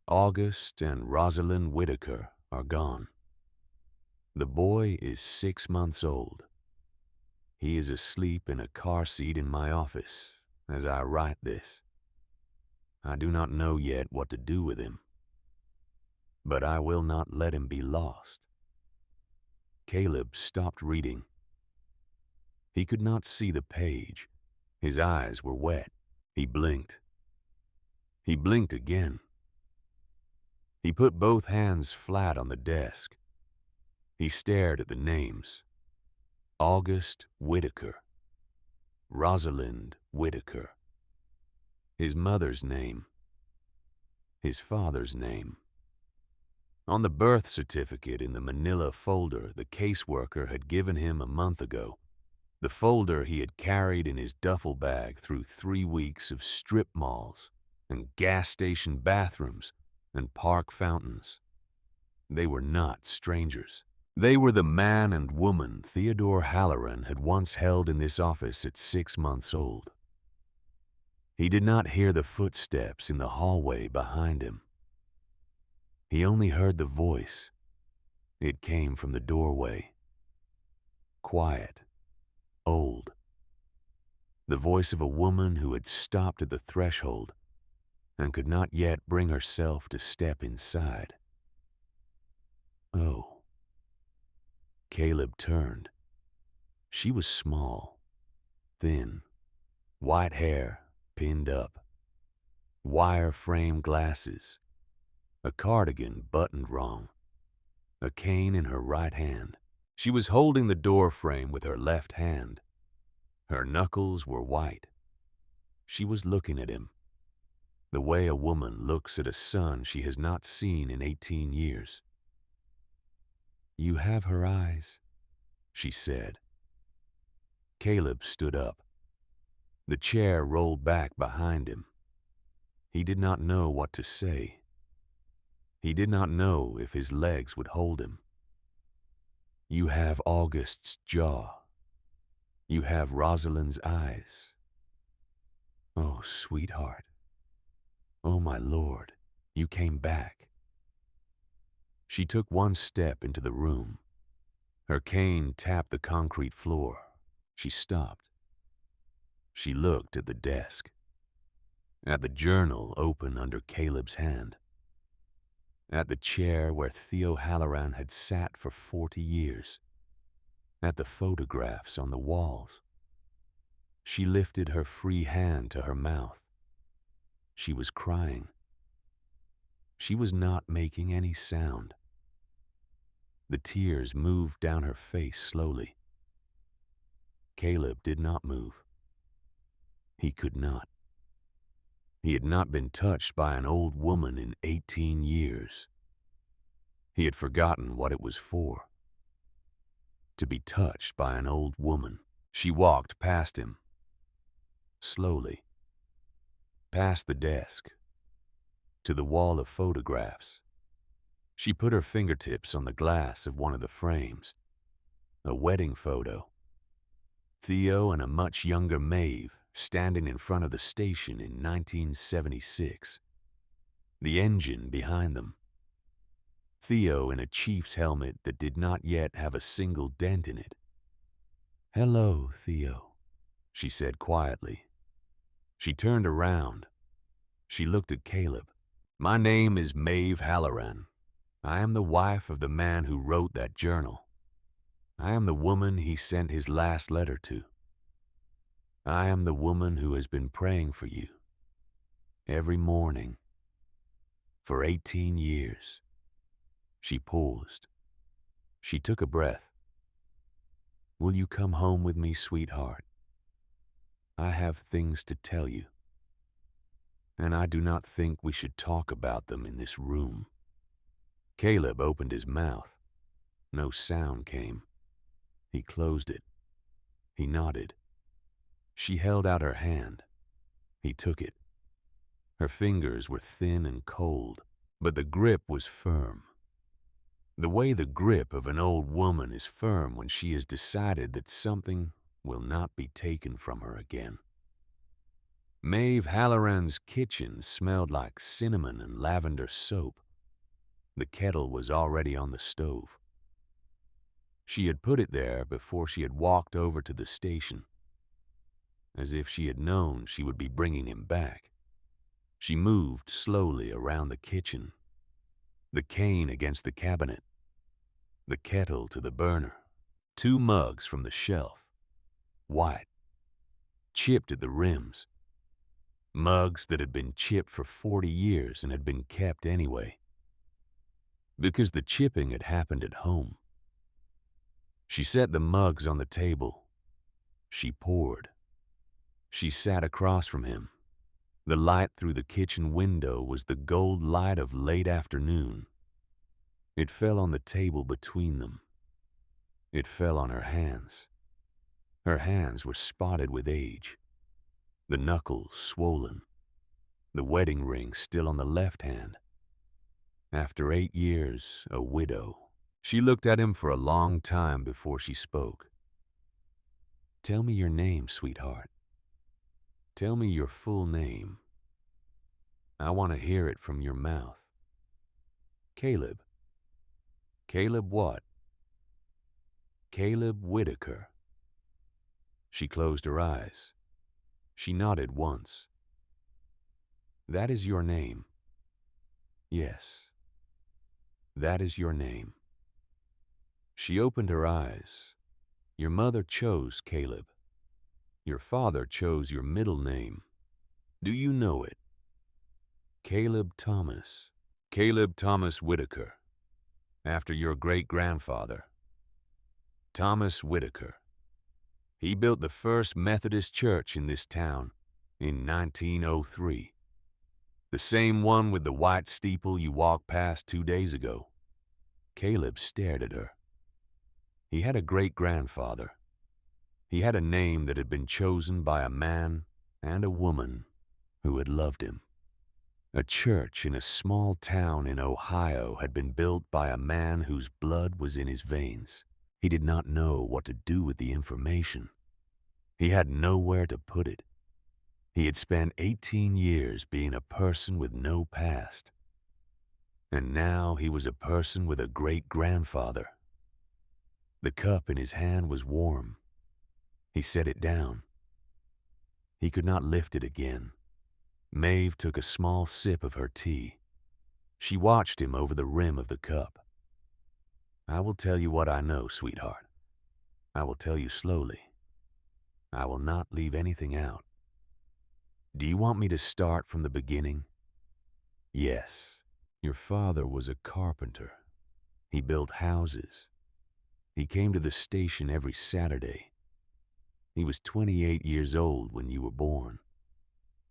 August and Rosalind Whitaker are gone. The boy is 6 months old. He is asleep in a car seat in my office as I write this. I do not know yet what to do with him, but I will not let him be lost. Caleb stopped reading. He could not see the page. His eyes were wet. He blinked. He blinked again. He put both hands flat on the desk. He stared at the names. August Whitaker. Rosalind Whitaker. His mother's name. His father's name. On the birth certificate in the manila folder the caseworker had given him a month ago, the folder he had carried in his duffel bag through 3 weeks of strip malls and gas station bathrooms and park fountains. They were not strangers. They were the man and woman Theodore Halloran had once held in this office at 6 months old. He did not hear the footsteps in the hallway behind him. He only heard the voice. It came from the doorway. Quiet, old. The voice of a woman who had stopped at the threshold and could not yet bring herself to step inside. Oh. Caleb turned. She was small, thin, white hair pinned up, wire-frame glasses, a cardigan buttoned wrong, a cane in her right hand. She was holding the door frame with her left hand. Her knuckles were white. She was looking at him, the way a woman looks at a son she has not seen in 18 years. "You have her eyes," she said. Caleb stood up. The chair rolled back behind him. He did not know what to say. He did not know if his legs would hold him. "You have August's jaw. You have Rosalind's eyes. Oh, sweetheart. Oh, my Lord, you came back." She took 1 step into the room. Her cane tapped the concrete floor. She stopped. She looked at the desk, at the journal open under Caleb's hand, at the chair where Theo Halloran had sat for 40 years, at the photographs on the walls. She lifted her free hand to her mouth. She was crying. She was not making any sound. The tears moved down her face slowly. Caleb did not move. He could not. He had not been touched by an old woman in 18 years. He had forgotten what it was for. To be touched by an old woman. She walked past him. Slowly. Past the desk. To the wall of photographs. She put her fingertips on the glass of one of the frames. A wedding photo. Theo and a much younger Maeve standing in front of the station in 1976. The engine behind them. Theo in a chief's helmet that did not yet have a single dent in it. "Hello, Theo," she said quietly. She turned around. She looked at Caleb. "My name is Maeve Halloran. I am the wife of the man who wrote that journal. I am the woman he sent his last letter to. I am the woman who has been praying for you every morning for 18 years. She paused. She took a breath. "Will you come home with me, sweetheart? I have things to tell you, and I do not think we should talk about them in this room." Caleb opened his mouth. No sound came. He closed it. He nodded. She held out her hand. He took it. Her fingers were thin and cold, but the grip was firm. The way the grip of an old woman is firm when she has decided that something will not be taken from her again. Maeve Halloran's kitchen smelled like cinnamon and lavender soap. The kettle was already on the stove. She had put it there before she had walked over to the station. As if she had known she would be bringing him back, she moved slowly around the kitchen, the cane against the cabinet, the kettle to the burner, 2 mugs from the shelf, white, chipped at the rims, mugs that had been chipped for 40 years and had been kept anyway, because the chipping had happened at home. She set the mugs on the table. She poured. She sat across from him. The light through the kitchen window was the gold light of late afternoon. It fell on the table between them. It fell on her hands. Her hands were spotted with age, the knuckles swollen, the wedding ring still on the left hand. After 8 years, a widow. She looked at him for a long time before she spoke. "Tell me your name, sweetheart. Tell me your full name. I want to hear it from your mouth." "Caleb." "Caleb what?" "Caleb Whitaker." She closed her eyes. She nodded once. "That is your name." "Yes, that is your name." She opened her eyes. "Your mother chose Caleb. Your father chose your middle name. Do you know it?" "Caleb Thomas. Caleb Thomas Whitaker. After your great-grandfather. Thomas Whitaker. He built the first Methodist church in this town in 1903. The same one with the white steeple you walked past 2 days ago." Caleb stared at her. He had a great-grandfather. He had a name that had been chosen by a man and a woman who had loved him. A church in a small town in Ohio had been built by a man whose blood was in his veins. He did not know what to do with the information. He had nowhere to put it. He had spent 18 years being a person with no past. And now he was a person with a great-grandfather. The cup in his hand was warm. He set it down. He could not lift it again. Maeve took a small sip of her tea. She watched him over the rim of the cup. "I will tell you what I know, sweetheart. I will tell you slowly. I will not leave anything out. Do you want me to start from the beginning?" "Yes. Your father was a carpenter. He built houses. He came to the station every Saturday. He was 28 years old when you were born.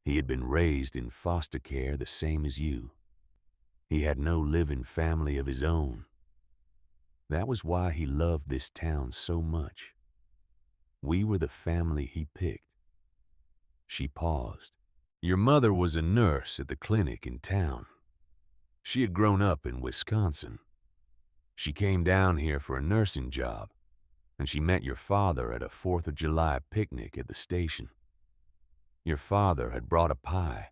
He had been raised in foster care the same as you. He had no living family of his own. That was why he loved this town so much. We were the family he picked." She paused. "Your mother was a nurse at the clinic in town. She had grown up in Wisconsin. She came down here for a nursing job, and she met your father at a 4th of July picnic at the station. Your father had brought a pie.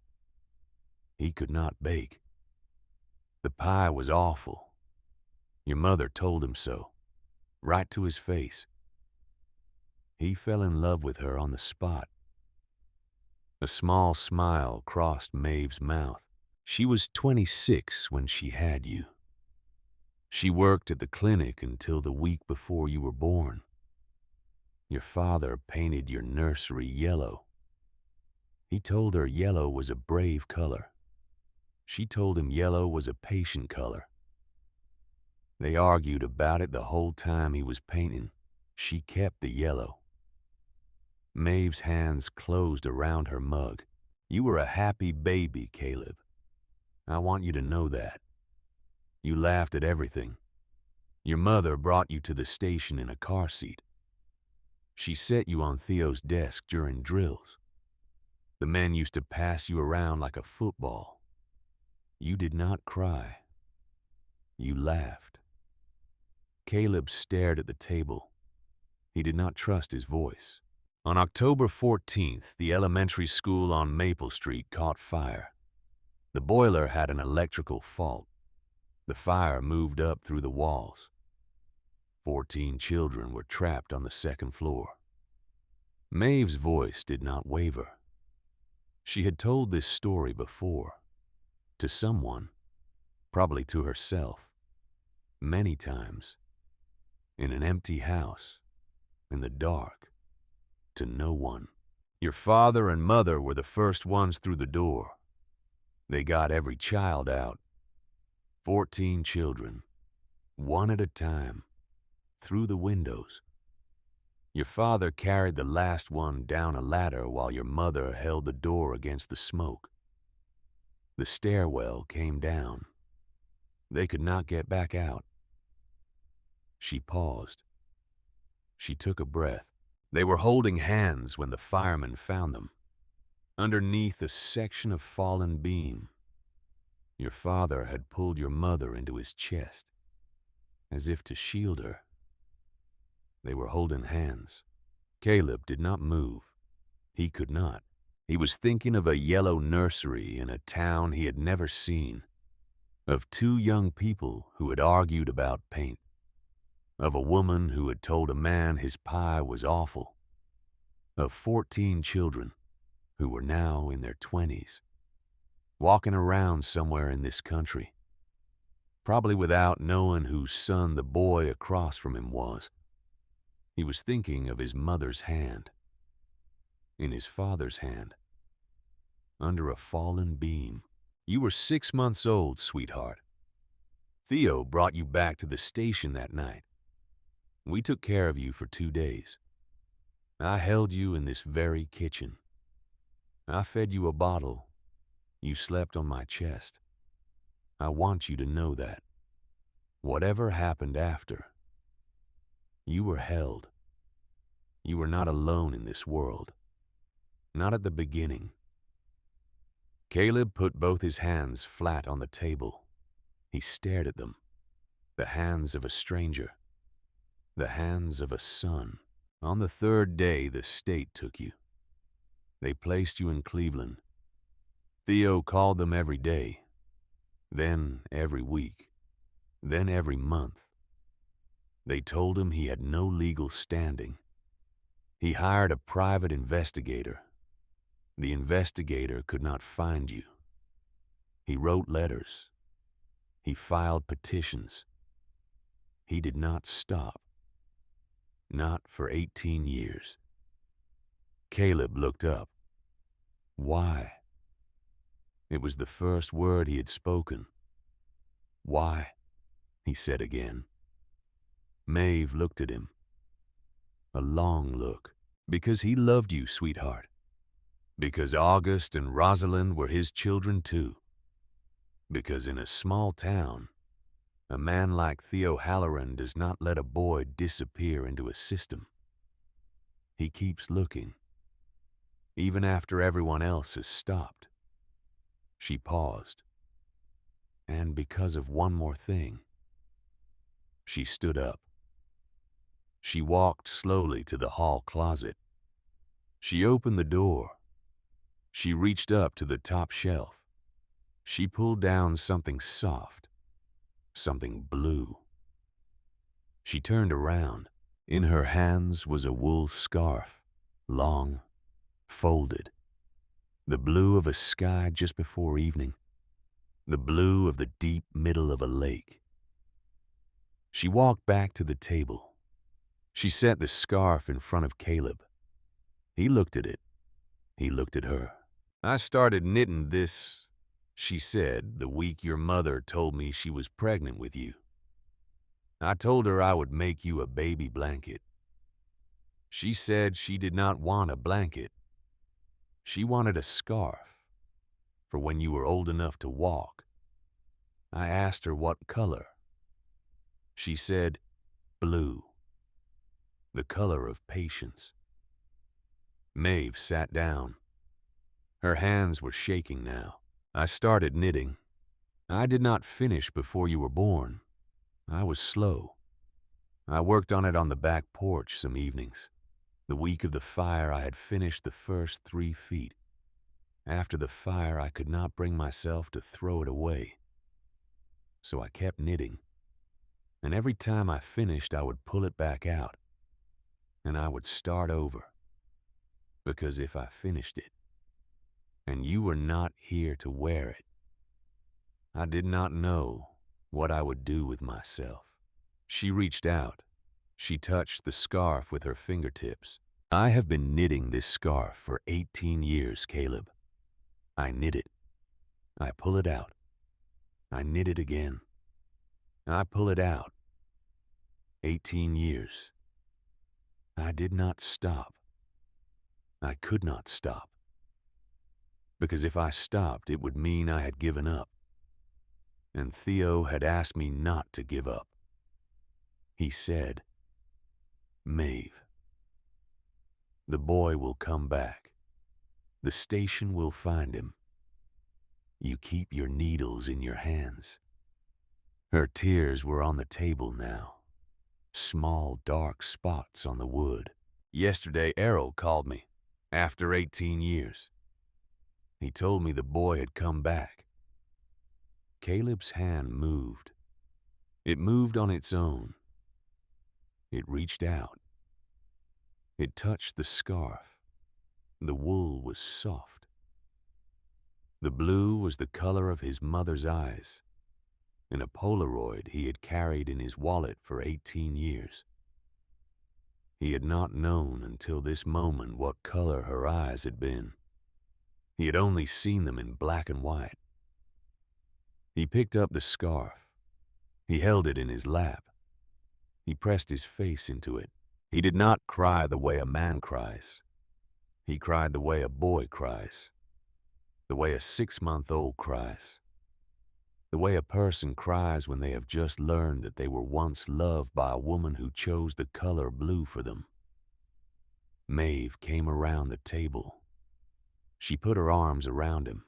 He could not bake. The pie was awful. Your mother told him so, right to his face. He fell in love with her on the spot." A small smile crossed Maeve's mouth. "She was 26 when she had you. She worked at the clinic until the week before you were born. Your father painted your nursery yellow. He told her yellow was a brave color. She told him yellow was a patient color. They argued about it the whole time he was painting. She kept the yellow." Maeve's hands closed around her mug. "You were a happy baby, Caleb. I want you to know that. You laughed at everything. Your mother brought you to the station in a car seat. She set you on Theo's desk during drills. The men used to pass you around like a football. You did not cry. You laughed. Caleb stared at the table. He did not trust his voice. On October 14th, the elementary school on Maple Street caught fire. The boiler had an electrical fault. The fire moved up through the walls. 14 children were trapped on the second floor. Maeve's voice did not waver. She had told this story before. To someone, probably to herself, many times. In an empty house, in the dark, to no one. Your father and mother were the first ones through the door. They got every child out. 14 children, one at a time, through the windows. Your father carried the last one down a ladder while your mother held the door against the smoke. The stairwell came down. They could not get back out. She paused. She took a breath. They were holding hands when the firemen found them, underneath a section of fallen beam. Your father had pulled your mother into his chest, as if to shield her. They were holding hands. Caleb did not move. He could not. He was thinking of a yellow nursery in a town he had never seen, of 2 young people who had argued about paint, of a woman who had told a man his pie was awful, of 14 children who were now in their 20s, walking around somewhere in this country, probably without knowing whose son the boy across from him was. He was thinking of his mother's hand, in his father's hand, under a fallen beam. You were 6 months old, sweetheart. Theo brought you back to the station that night. We took care of you for 2 days. I held you in this very kitchen. I fed you a bottle. You slept on my chest. I want you to know that. Whatever happened after, you were held. You were not alone in this world. Not at the beginning. Caleb put both his hands flat on the table. He stared at them. The hands of a stranger. The hands of a son. On the 3rd day, the state took you. They placed you in Cleveland. Theo called them every day, then every week, then every month. They told him he had no legal standing. He hired a private investigator. The investigator could not find you. He wrote letters. He filed petitions. He did not stop. Not for 18 years. Caleb looked up. Why? It was the first word he had spoken. Why? He said again. Maeve looked at him. A long look. Because he loved you, sweetheart. Because August and Rosalind were his children too. Because in a small town, a man like Theo Halloran does not let a boy disappear into a system. He keeps looking, even after everyone else has stopped. She paused. And because of one more thing. She stood up. She walked slowly to the hall closet. She opened the door. She reached up to the top shelf. She pulled down something soft, something blue. She turned around. In her hands was a wool scarf, long, folded. The blue of a sky just before evening. The blue of the deep middle of a lake. She walked back to the table. She set the scarf in front of Caleb. He looked at it. He looked at her. I started knitting this, she said, the week your mother told me she was pregnant with you. I told her I would make you a baby blanket. She said she did not want a blanket. She wanted a scarf for when you were old enough to walk. I asked her what color. She said, blue, the color of patience. Maeve sat down. Her hands were shaking now. I started knitting. I did not finish before you were born. I was slow. I worked on it on the back porch some evenings. The week of the fire, I had finished the first 3 feet. After the fire, I could not bring myself to throw it away. So I kept knitting. And every time I finished, I would pull it back out. And I would start over. Because if I finished it, and you were not here to wear it, I did not know what I would do with myself. She reached out. She touched the scarf with her fingertips. I have been knitting this scarf for 18 years, Caleb. I knit it. I pull it out. I knit it again. I pull it out. 18 years. I did not stop. I could not stop. Because if I stopped, it would mean I had given up. And Theo had asked me not to give up. He said, Maeve, the boy will come back. The station will find him. You keep your needles in your hands. Her tears were on the table now. Small dark spots on the wood. Yesterday, Errol called me. After 18 years. He told me the boy had come back. Caleb's hand moved. It moved on its own. It reached out. It touched the scarf. The wool was soft. The blue was the color of his mother's eyes, in a Polaroid he had carried in his wallet for 18 years. He had not known until this moment what color her eyes had been. He had only seen them in black and white. He picked up the scarf. He held it in his lap. He pressed his face into it. He did not cry the way a man cries. He cried the way a boy cries. The way a 6-month-old cries. The way a person cries when they have just learned that they were once loved by a woman who chose the color blue for them. Maeve came around the table. She put her arms around him.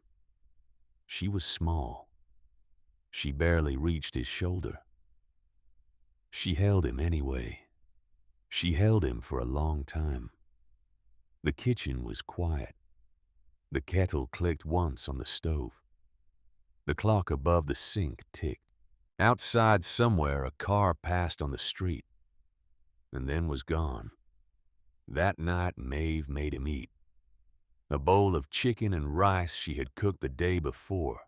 She was small. She barely reached his shoulder. She held him anyway. She held him for a long time. The kitchen was quiet. The kettle clicked once on the stove. The clock above the sink ticked. Outside somewhere, a car passed on the street and then was gone. That night, Maeve made him eat. A bowl of chicken and rice she had cooked the day before,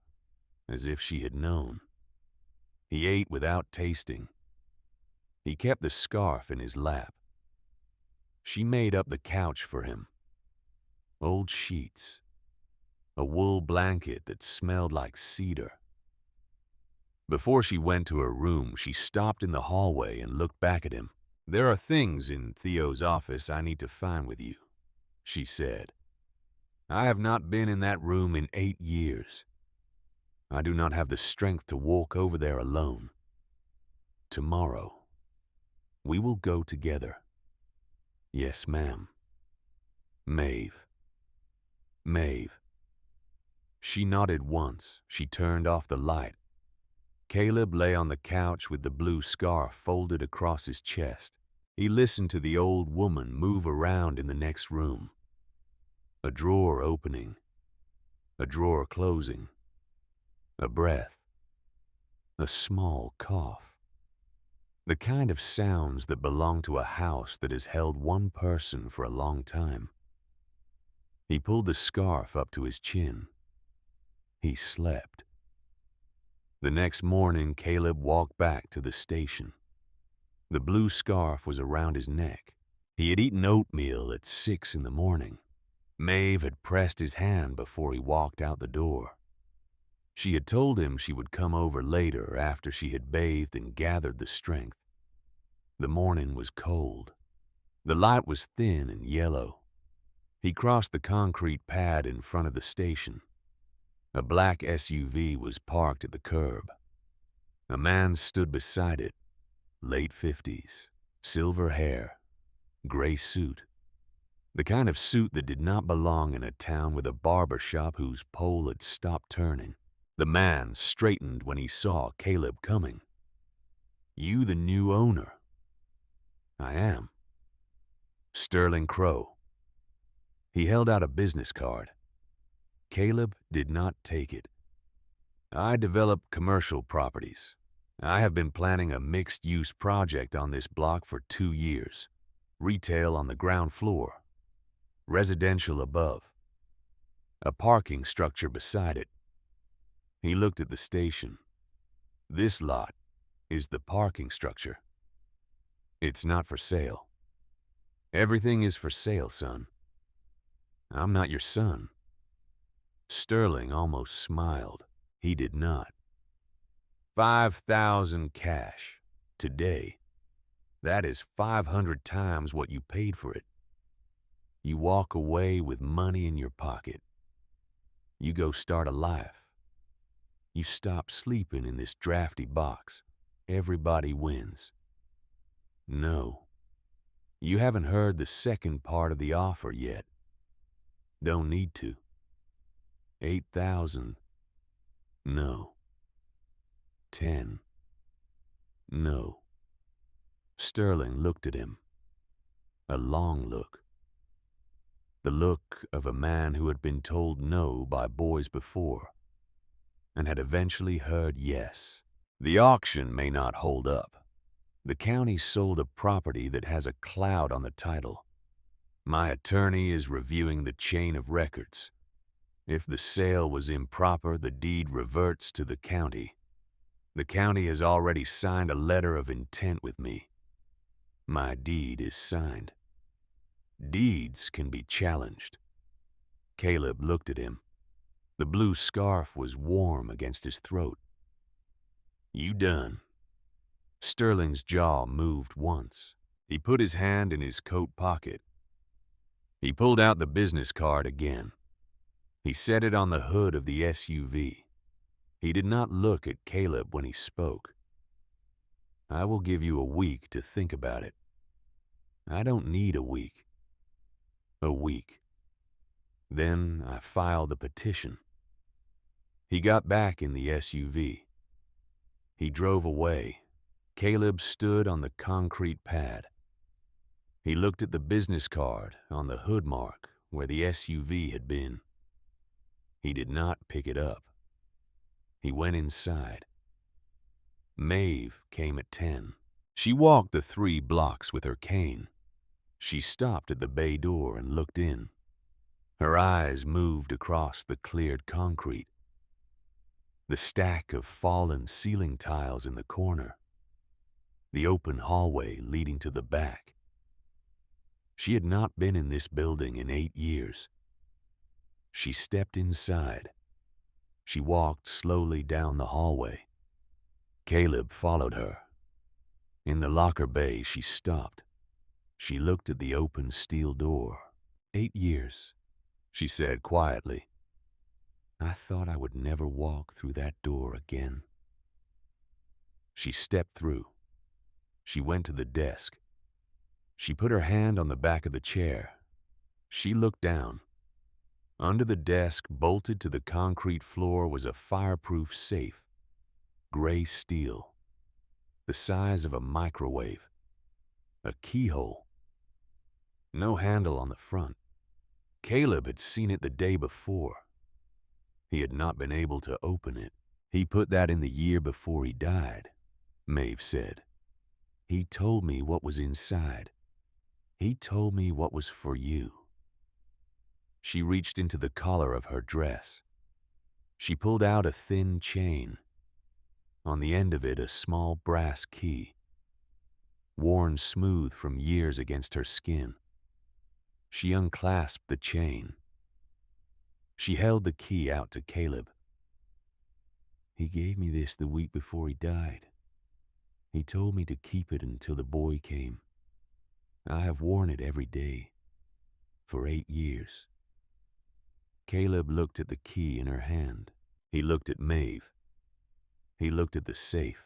as if she had known. He ate without tasting. He kept the scarf in his lap. She made up the couch for him. Old sheets. A wool blanket that smelled like cedar. Before she went to her room, she stopped in the hallway and looked back at him. "There are things in Theo's office I need to find with you," she said. "I have not been in that room in 8 years. I do not have the strength to walk over there alone. Tomorrow, we will go together." "Yes, ma'am." "Maeve. Maeve." She nodded once. She turned off the light. Caleb lay on the couch with the blue scarf folded across his chest. He listened to the old woman move around in the next room. A drawer opening. A drawer closing. A breath. A small cough. The kind of sounds that belong to a house that has held one person for a long time. He pulled the scarf up to his chin. He slept. The next morning, Caleb walked back to the station. The blue scarf was around his neck. He had eaten oatmeal at 6 in the morning. Maeve had pressed his hand before he walked out the door. She had told him she would come over later after she had bathed and gathered the strength. The morning was cold. The light was thin and yellow. He crossed the concrete pad in front of the station. A black SUV was parked at the curb. A man stood beside it, late 50s, silver hair, gray suit. The kind of suit that did not belong in a town with a barber shop whose pole had stopped turning. The man straightened when he saw Caleb coming. "You the new owner?" I am. Sterling Crow. He held out a business card. Caleb did not take it. I develop commercial properties. I have been planning a mixed-use project on this block for 2 years. Retail on the ground floor, residential above, a parking structure beside it. He looked at the station. This lot is the parking structure. It's not for sale. Everything is for sale, son. I'm not your son. Sterling almost smiled. He did not. 5,000 cash. Today. That is 500 times what you paid for it. You walk away with money in your pocket. You go start a life. You stop sleeping in this drafty box. Everybody wins. No. You haven't heard the second part of the offer yet. Don't need to. 8,000. No. 10. No. Sterling looked at him. A long look. The look of a man who had been told no by boys before and had eventually heard yes. The auction may not hold up. The county sold a property that has a cloud on the title. My attorney is reviewing the chain of records. If the sale was improper, the deed reverts to the county. The county has already signed a letter of intent with me. My deed is signed. Deeds can be challenged. Caleb looked at him. The blue scarf was warm against his throat. You done? Sterling's jaw moved once. He put his hand in his coat pocket. He pulled out the business card again. He set it on the hood of the SUV. He did not look at Caleb when he spoke. I will give you a week to think about it. I don't need a week. A week. Then I filed the petition. He got back in the SUV. He drove away. Caleb stood on the concrete pad. He looked at the business card on the hood mark where the SUV had been. He did not pick it up. He went inside. Maeve came at 10. She walked the 3 blocks with her cane. She stopped at the bay door and looked in. Her eyes moved across the cleared concrete. The stack of fallen ceiling tiles in the corner. The open hallway leading to the back. She had not been in this building in 8 years. She stepped inside. She walked slowly down the hallway. Caleb followed her. In the locker bay, she stopped. She looked at the open steel door. 8 years, she said quietly. I thought I would never walk through that door again. She stepped through. She went to the desk. She put her hand on the back of the chair. She looked down. Under the desk, bolted to the concrete floor, was a fireproof safe. Gray steel. The size of a microwave. A keyhole. No handle on the front. Caleb had seen it the day before. He had not been able to open it. He put that in the year before he died, Maeve said. He told me what was inside. He told me what was for you. She reached into the collar of her dress. She pulled out a thin chain. On the end of it, a small brass key, worn smooth from years against her skin. She unclasped the chain. She held the key out to Caleb. He gave me this the week before he died. He told me to keep it until the boy came. I have worn it every day for 8 years. Caleb looked at the key in her hand. He looked at Maeve. He looked at the safe.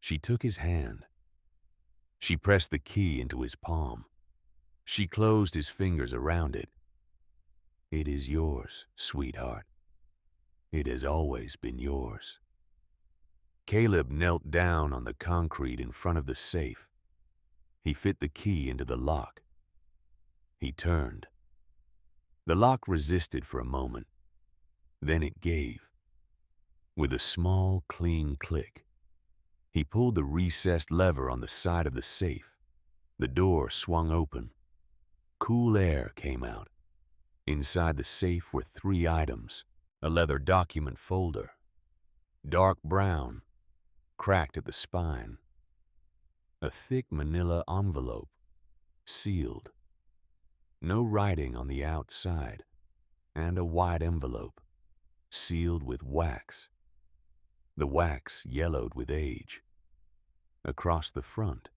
She took his hand. She pressed the key into his palm. She closed his fingers around it. It is yours, sweetheart. It has always been yours. Caleb knelt down on the concrete in front of the safe. He fit the key into the lock. He turned. The lock resisted for a moment. Then it gave. With a small, clean click, he pulled the recessed lever on the side of the safe. The door swung open. Cool air came out. Inside the safe were 3 items: a leather document folder, dark brown, cracked at the spine, a thick manila envelope, sealed, no writing on the outside, and a white envelope, sealed with wax. The wax yellowed with age. Across the front,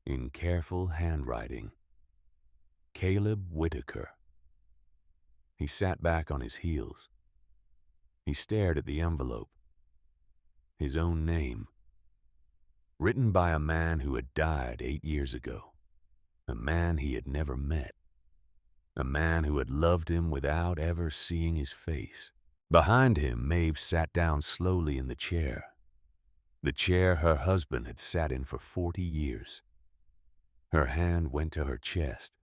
in careful handwriting, Caleb Whitaker. He sat back on his heels. He stared at the envelope. His own name, written by a man who had died 8 years ago, a man he had never met, a man who had loved him without ever seeing his face. Behind him, Maeve sat down slowly in the chair her husband had sat in for 40 years. Her hand went to her chest.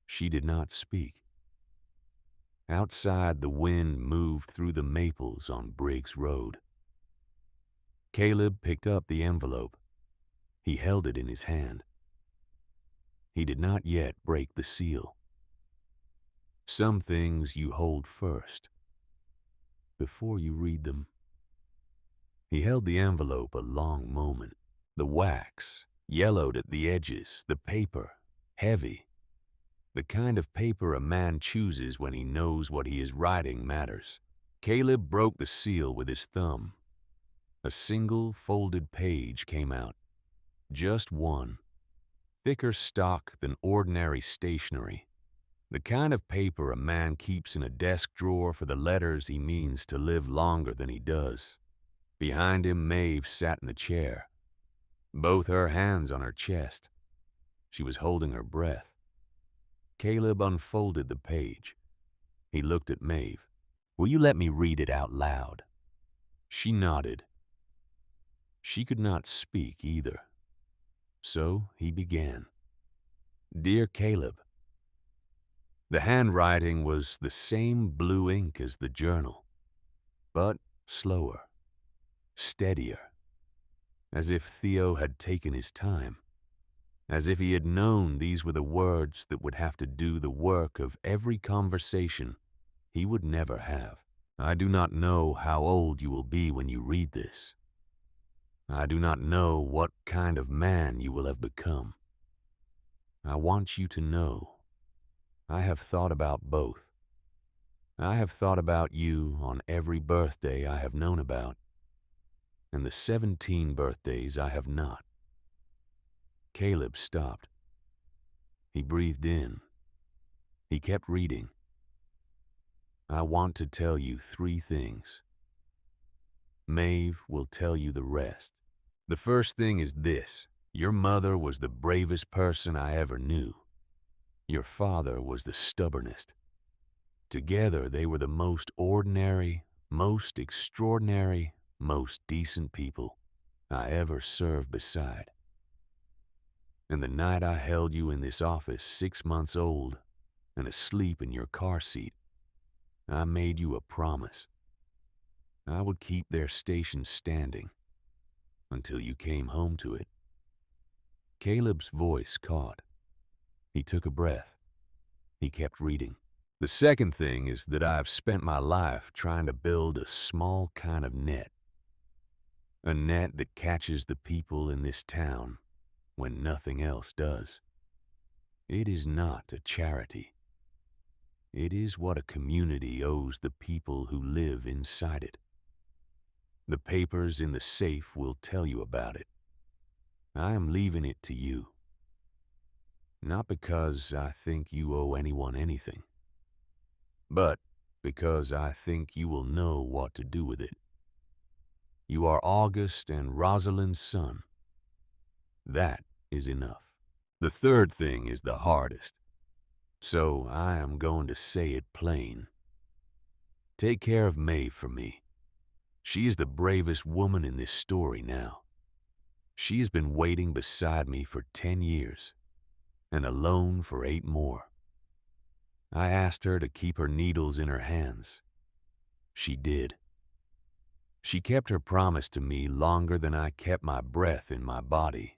She did not speak. Outside, the wind moved through the maples on Briggs Road. Caleb picked up the envelope. He held it in his hand. He did not yet break the seal. Some things you hold first, before you read them. He held the envelope a long moment. The wax yellowed at the edges, the paper heavy. The kind of paper a man chooses when he knows what he is writing matters. Caleb broke the seal with his thumb. A single folded page came out. Just one. Thicker stock than ordinary stationery. The kind of paper a man keeps in a desk drawer for the letters he means to live longer than he does. Behind him, Maeve sat in the chair, both her hands on her chest. She was holding her breath. Caleb unfolded the page. He looked at Maeve. "Will you let me read it out loud?" She nodded. She could not speak either. So he began. "Dear Caleb." The handwriting was the same blue ink as the journal, but slower, steadier, as if Theo had taken his time, as if he had known these were the words that would have to do the work of every conversation he would never have. "I do not know how old you will be when you read this. I do not know what kind of man you will have become. I want you to know I have thought about both. I have thought about you on every birthday I have known about, and the 17 birthdays I have not." Caleb stopped. He breathed in. He kept reading. "I want to tell you 3 things. Maeve will tell you the rest. The first thing is this: your mother was the bravest person I ever knew. Your father was the stubbornest. Together they were the most ordinary, most extraordinary, most decent people I ever served beside. And the night I held you in this office 6 months old and asleep in your car seat, I made you a promise. I would keep their station standing until you came home to it." Caleb's voice caught. He took a breath. He kept reading. "The second thing is that I've spent my life trying to build a small kind of net. A net that catches the people in this town when nothing else does. It is not a charity. It is what a community owes the people who live inside it. The papers in the safe will tell you about it. I am leaving it to you. Not because I think you owe anyone anything, but because I think you will know what to do with it. You are August and Rosalind's son. That is enough. The third thing is the hardest, so I am going to say it plain. Take care of Maeve for me. She is the bravest woman in this story now. She has been waiting beside me for 10 years and alone for 8 more. I asked her to keep her needles in her hands. She did. She kept her promise to me longer than I kept my breath in my body.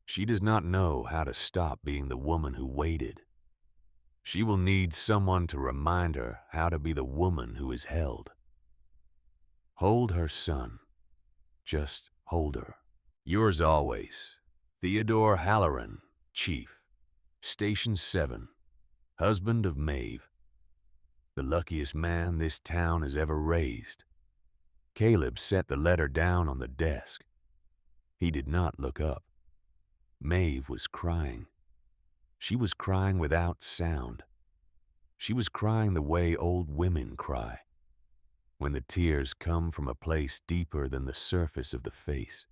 She does not know how to stop being the woman who waited. She will need someone to remind her how to be the woman who is held. Hold her, son. Just hold her. Yours always, Theodore Halloran, Chief, Station 7, husband of Maeve, the luckiest man this town has ever raised. Caleb set the letter down on the desk. He did not look up. Maeve was crying. She was crying without sound. She was crying the way old women cry, when the tears come from a place deeper than the surface of the face,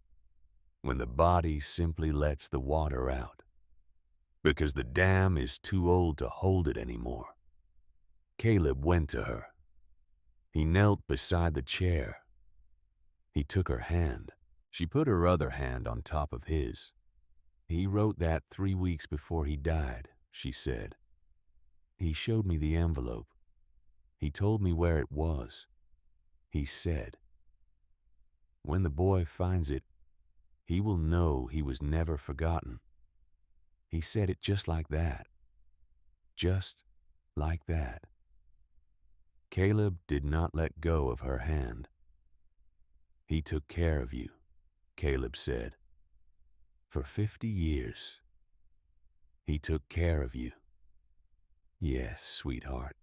when the body simply lets the water out, because the dam is too old to hold it anymore. Caleb went to her. He knelt beside the chair. He took her hand. She put her other hand on top of his. He wrote that 3 weeks before he died, she said. He showed me the envelope. He told me where it was. He said, when the boy finds it, he will know he was never forgotten. He said it just like that. Just like that. Caleb did not let go of her hand. He took care of you, Caleb said. For 50 years. He took care of you. Yes, sweetheart.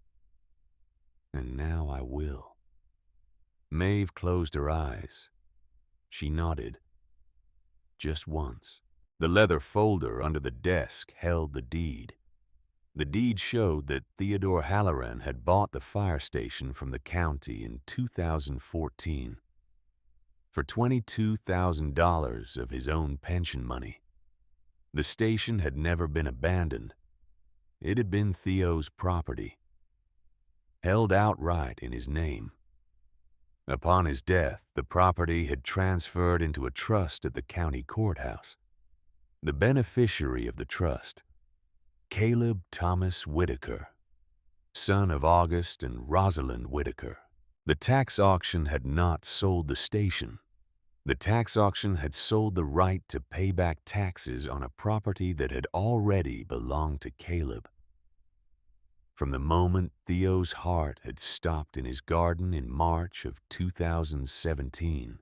And now I will. Maeve closed her eyes. She nodded. Just once. The leather folder under the desk held the deed. The deed showed that Theodore Halloran had bought the fire station from the county in 2014 for $22,000 of his own pension money. The station had never been abandoned. It had been Theo's property, held outright in his name. Upon his death, the property had transferred into a trust at the county courthouse. The beneficiary of the trust, Caleb Thomas Whitaker, son of August and Rosalind Whitaker. The tax auction had not sold the station. The tax auction had sold the right to pay back taxes on a property that had already belonged to Caleb. From the moment Theo's heart had stopped in his garden in March of 2017,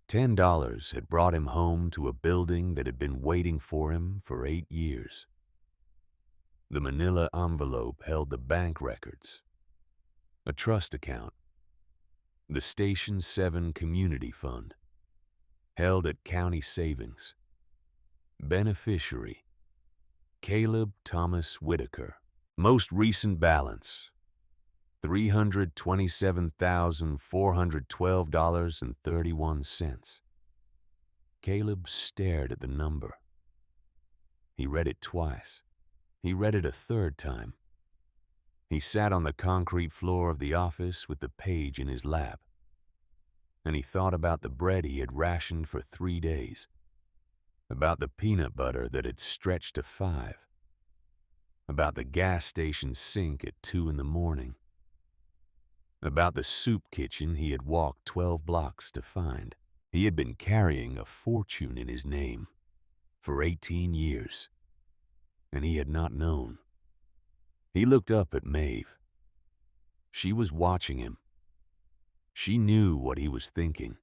$10 had brought him home to a building that had been waiting for him for 8 years. The manila envelope held the bank records, a trust account, the Station 7 Community Fund, held at County Savings. Beneficiary, Caleb Thomas Whitaker. Most recent balance, $327,412.31. Caleb stared at the number. He read it twice. He read it a third time. He sat on the concrete floor of the office with the page in his lap, and he thought about the bread he had rationed for 3 days, about the peanut butter that had stretched to 5, about the gas station sink at 2 in the morning, about the soup kitchen he had walked 12 blocks to find. He had been carrying a fortune in his name for 18 years, and he had not known. He looked up at Maeve. She was watching him. She knew what he was thinking,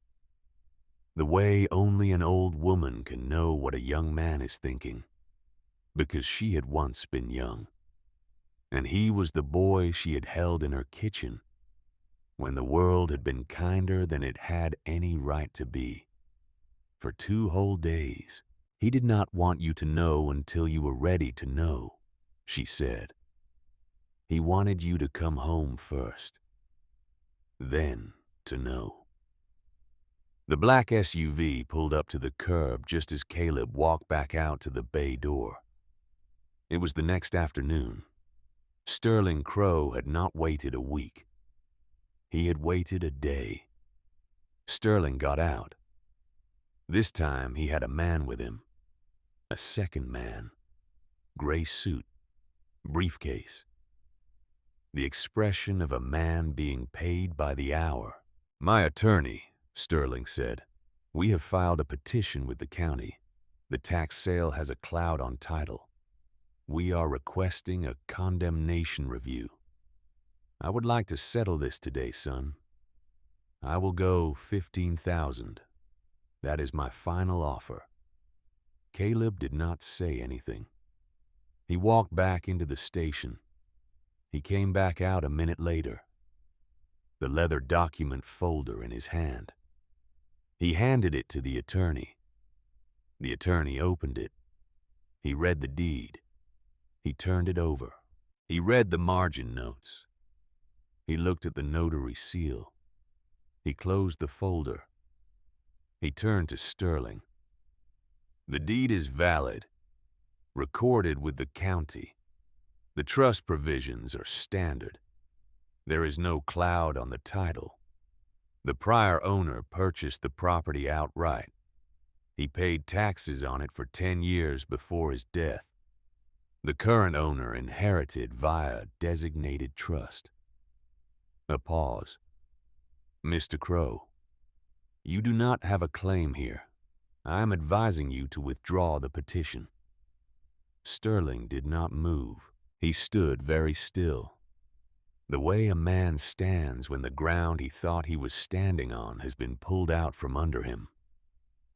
the way only an old woman can know what a young man is thinking, because she had once been young, and he was the boy she had held in her kitchen when the world had been kinder than it had any right to be. For 2 whole days, he did not want you to know until you were ready to know, she said. He wanted you to come home first, then to know. The black SUV pulled up to the curb just as Caleb walked back out to the bay door. It was the next afternoon. Sterling Crow had not waited a week. He had waited a day. Sterling got out. This time he had a man with him. A second man. Gray suit. Briefcase. The expression of a man being paid by the hour. "My attorney," Sterling said. "We have filed a petition with the county. The tax sale has a cloud on title. We are requesting a condemnation review. I would like to settle this today, son. I will go $15,000. That is my final offer." Caleb did not say anything. He walked back into the station. He came back out a minute later, the leather document folder in his hand. He handed it to the attorney. The attorney opened it. He read the deed. He turned it over. He read the margin notes. He looked at the notary seal. He closed the folder. He turned to Sterling. "The deed is valid, recorded with the county. The trust provisions are standard. There is no cloud on the title. The prior owner purchased the property outright. He paid taxes on it for 10 years before his death. The current owner inherited via designated trust." A pause. "Mr. Crow, you do not have a claim here. I am advising you to withdraw the petition." Sterling did not move. He stood very still. The way a man stands when the ground he thought he was standing on has been pulled out from under him.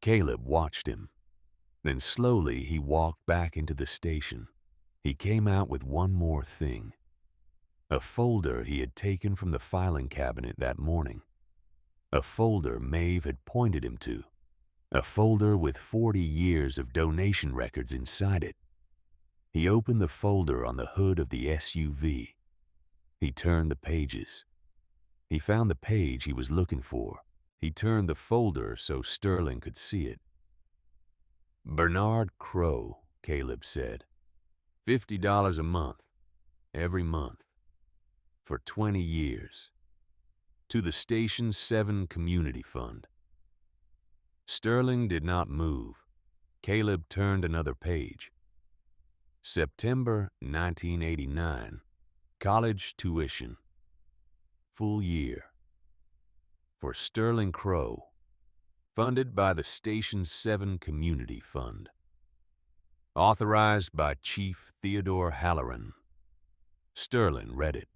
Caleb watched him. Then slowly he walked back into the station. He came out with one more thing. A folder he had taken from the filing cabinet that morning. A folder Maeve had pointed him to. A folder with 40 years of donation records inside it. He opened the folder on the hood of the SUV. He turned the pages. He found the page he was looking for. He turned the folder so Sterling could see it. "Bernard Crow," Caleb said. $50 a month, every month, for 20 years. To the Station 7 Community Fund." Sterling did not move. Caleb turned another page. "September 1989. College tuition. Full year. For Sterling Crow. Funded by the Station 7 Community Fund. Authorized by Chief Theodore Halloran." Sterling read it.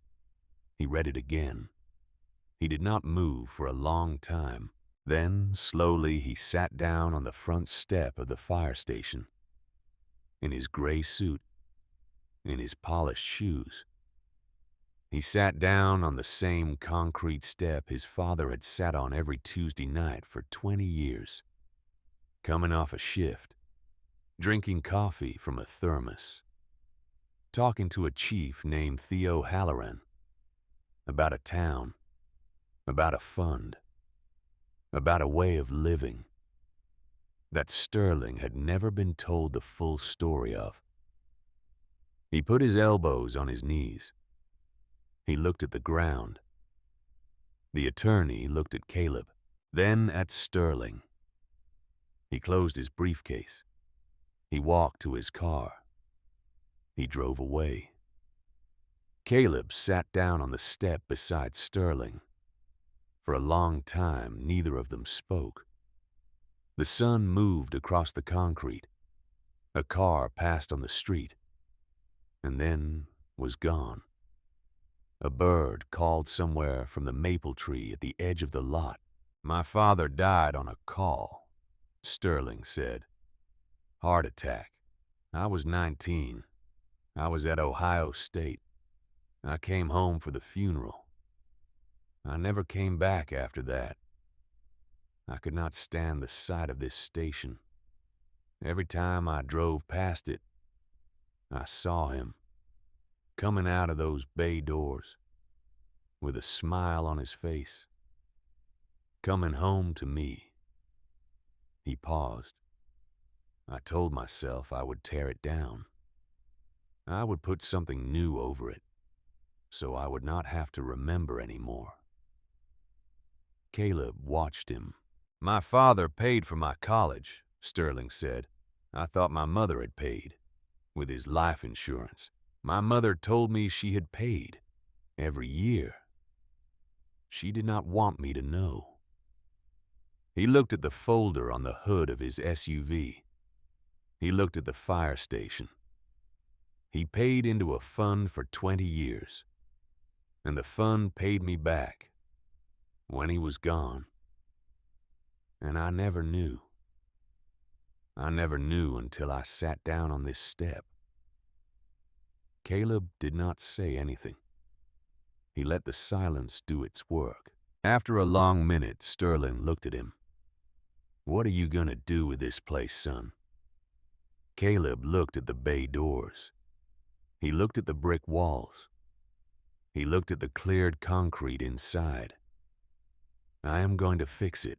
He read it again. He did not move for a long time. Then, slowly, he sat down on the front step of the fire station. In his gray suit, in his polished shoes. He sat down on the same concrete step his father had sat on every Tuesday night for 20 years. Coming off a shift, drinking coffee from a thermos, talking to a chief named Theo Halloran about a town, about a fund, about a way of living that Sterling had never been told the full story of. He put his elbows on his knees. He looked at the ground. The attorney looked at Caleb, then at Sterling. He closed his briefcase. He walked to his car. He drove away. Caleb sat down on the step beside Sterling. For a long time, neither of them spoke. The sun moved across the concrete. A car passed on the street, and then was gone. A bird called somewhere from the maple tree at the edge of the lot. "My father died on a call," Sterling said. "Heart attack. I was 19. I was at Ohio State. I came home for the funeral. I never came back after that. I could not stand the sight of this station. Every time I drove past it, I saw him, coming out of those bay doors, with a smile on his face, coming home to me." He paused. "I told myself I would tear it down. I would put something new over it, so I would not have to remember anymore." Caleb watched him. My father paid for my college, Sterling said. I thought my mother had paid, with his life insurance. My mother told me she had paid, every year. She did not want me to know. He looked at the folder on the hood of his SUV. He looked at the fire station. He paid into a fund for 20 years, and the fund paid me back when he was gone. And I never knew. I never knew until I sat down on this step. Caleb did not say anything. He let the silence do its work. After a long minute, Sterling looked at him. What are you gonna do with this place, son? Caleb looked at the bay doors. He looked at the brick walls. He looked at the cleared concrete inside. I am going to fix it.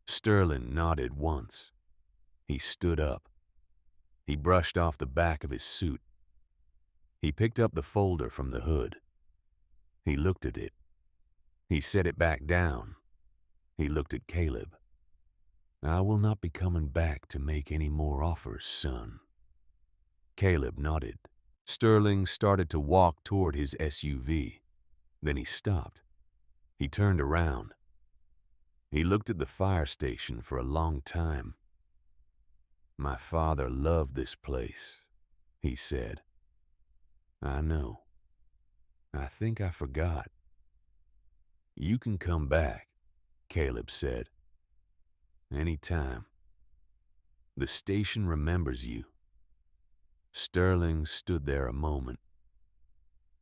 Sterling nodded once. He stood up. He brushed off the back of his suit. He picked up the folder from the hood. He looked at it. He set it back down. He looked at Caleb. I will not be coming back to make any more offers, son. Caleb nodded. Sterling started to walk toward his SUV. Then he stopped. He turned around. He looked at the fire station for a long time. My father loved this place, he said. I know. I think I forgot. You can come back, Caleb said. Any time. The station remembers you. Sterling stood there a moment.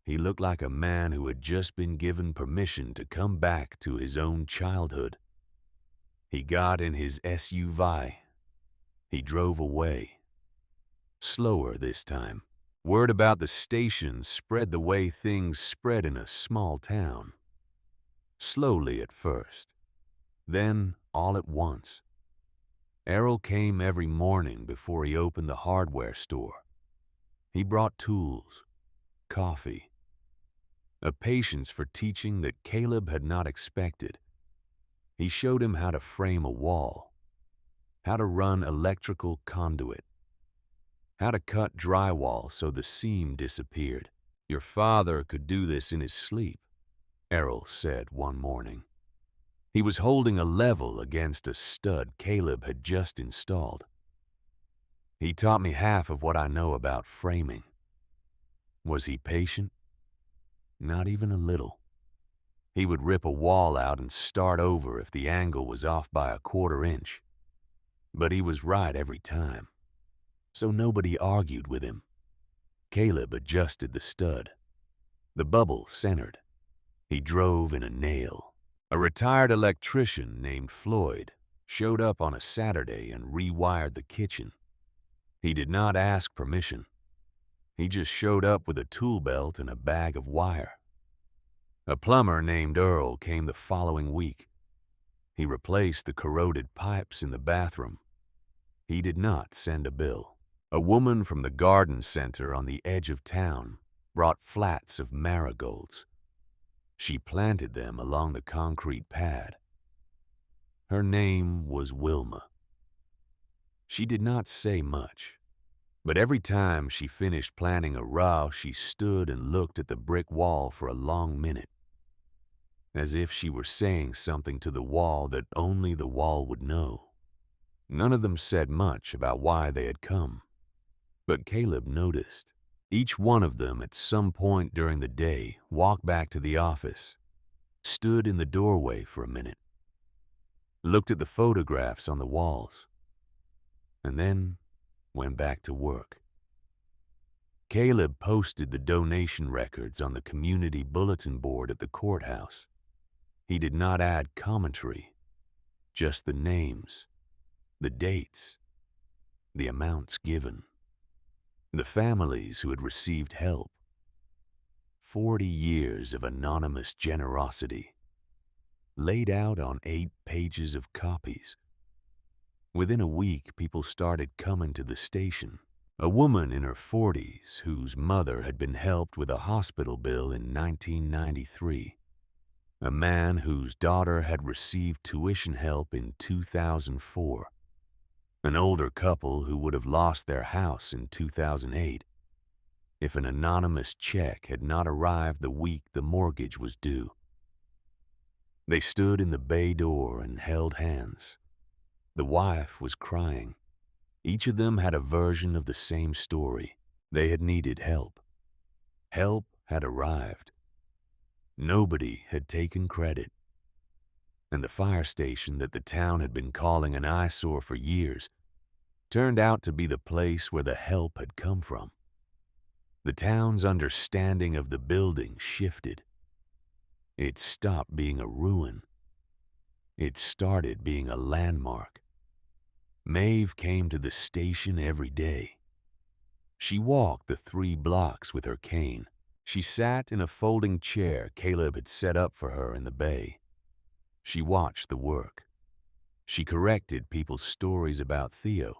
He looked like a man who had just been given permission to come back to his own childhood. He got in his SUV. He drove away. Slower this time. Word about the station spread the way things spread in a small town. Slowly at first. Then, all at once. Errol came every morning before he opened the hardware store. He brought tools, coffee, a patience for teaching that Caleb had not expected. He showed him how to frame a wall, how to run electrical conduit, how to cut drywall so the seam disappeared. Your father could do this in his sleep, Errol said one morning. He was holding a level against a stud Caleb had just installed. He taught me half of what I know about framing. Was he patient? Not even a little. He would rip a wall out and start over if the angle was off by a quarter inch. But he was right every time, so nobody argued with him. Caleb adjusted the stud. The bubble centered. He drove in a nail. A retired electrician named Floyd showed up on a Saturday and rewired the kitchen. He did not ask permission. He just showed up with a tool belt and a bag of wire. A plumber named Earl came the following week. He replaced the corroded pipes in the bathroom. He did not send a bill. A woman from the garden center on the edge of town brought flats of marigolds. She planted them along the concrete pad. Her name was Wilma. She did not say much, but every time she finished planting a row, she stood and looked at the brick wall for a long minute, as if she were saying something to the wall that only the wall would know. None of them said much about why they had come, but Caleb noticed. Each one of them at some point during the day walked back to the office, stood in the doorway for a minute, looked at the photographs on the walls, and then went back to work. Caleb posted the donation records on the community bulletin board at the courthouse. He did not add commentary, just the names, the dates, the amounts given, the families who had received help. 40 years of anonymous generosity, laid out on 8 pages of copies. Within a week, people started coming to the station. A woman in her 40s whose mother had been helped with a hospital bill in 1993. a man whose daughter had received tuition help in 2004, an older couple who would have lost their house in 2008 if an anonymous check had not arrived the week the mortgage was due. They stood in the bay door and held hands. The wife was crying. Each of them had a version of the same story. They had needed help. Help had arrived. Nobody had taken credit. And the fire station that the town had been calling an eyesore for years turned out to be the place where the help had come from. The town's understanding of the building shifted. It stopped being a ruin. It started being a landmark. Maeve came to the station every day. She walked the 3 blocks with her cane. She sat in a folding chair Caleb had set up for her in the bay. She watched the work. She corrected people's stories about Theo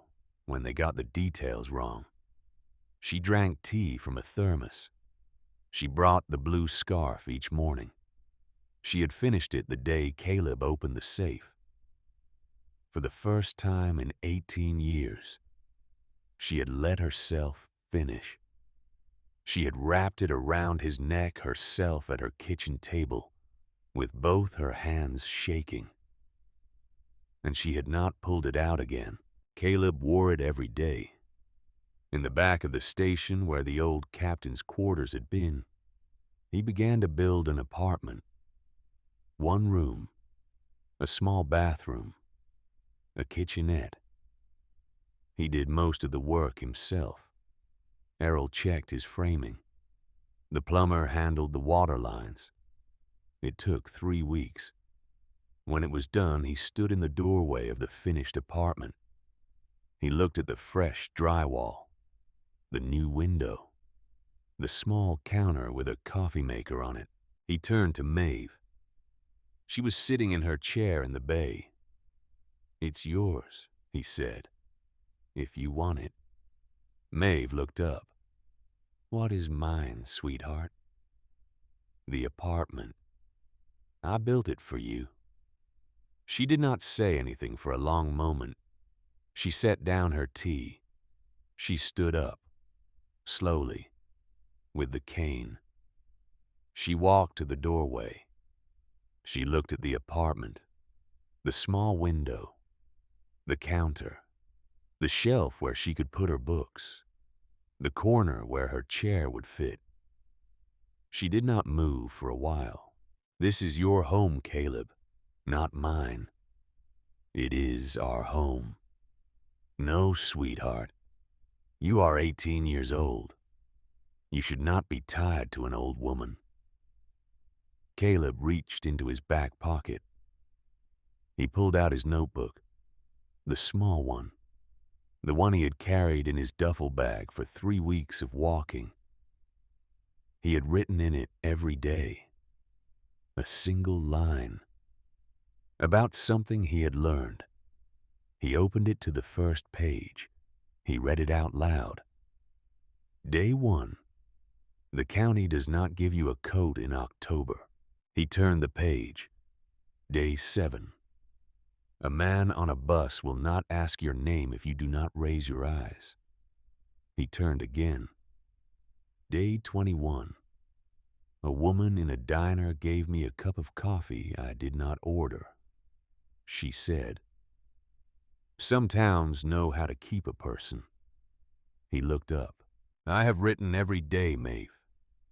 when they got the details wrong. She drank tea from a thermos. She brought the blue scarf each morning. She had finished it the day Caleb opened the safe. For the first time in 18 years, she had let herself finish. She had wrapped it around his neck herself at her kitchen table, with both her hands shaking. And she had not pulled it out again. Caleb wore it every day. In the back of the station where the old captain's quarters had been, he began to build an apartment. 1 room, a small bathroom, a kitchenette. He did most of the work himself. Errol checked his framing. The plumber handled the water lines. It took 3 weeks. When it was done, he stood in the doorway of the finished apartment. He looked at the fresh drywall, the new window, the small counter with a coffee maker on it. He turned to Maeve. She was sitting in her chair in the bay. "It's yours," he said, "if you want it." Maeve looked up. "What is mine, sweetheart?" "The apartment. I built it for you." She did not say anything for a long moment. She set down her tea. She stood up, slowly, with the cane. She walked to the doorway. She looked at the apartment, the small window, the counter, the shelf where she could put her books, the corner where her chair would fit. She did not move for a while. "This is your home, Caleb, not mine. It is our home." "No, sweetheart. You are 18 years old. You should not be tied to an old woman." Caleb reached into his back pocket. He pulled out his notebook, the small one, the one he had carried in his duffel bag for 3 weeks of walking. He had written in it every day, a single line, about something he had learned. He opened it to the first page. He read it out loud. Day 1. The county does not give you a coat in October. He turned the page. Day 7. A man on a bus will not ask your name if you do not raise your eyes. He turned again. Day 21. A woman in a diner gave me a cup of coffee I did not order. She said, "Some towns know how to keep a person." He looked up. "I have written every day, Maeve.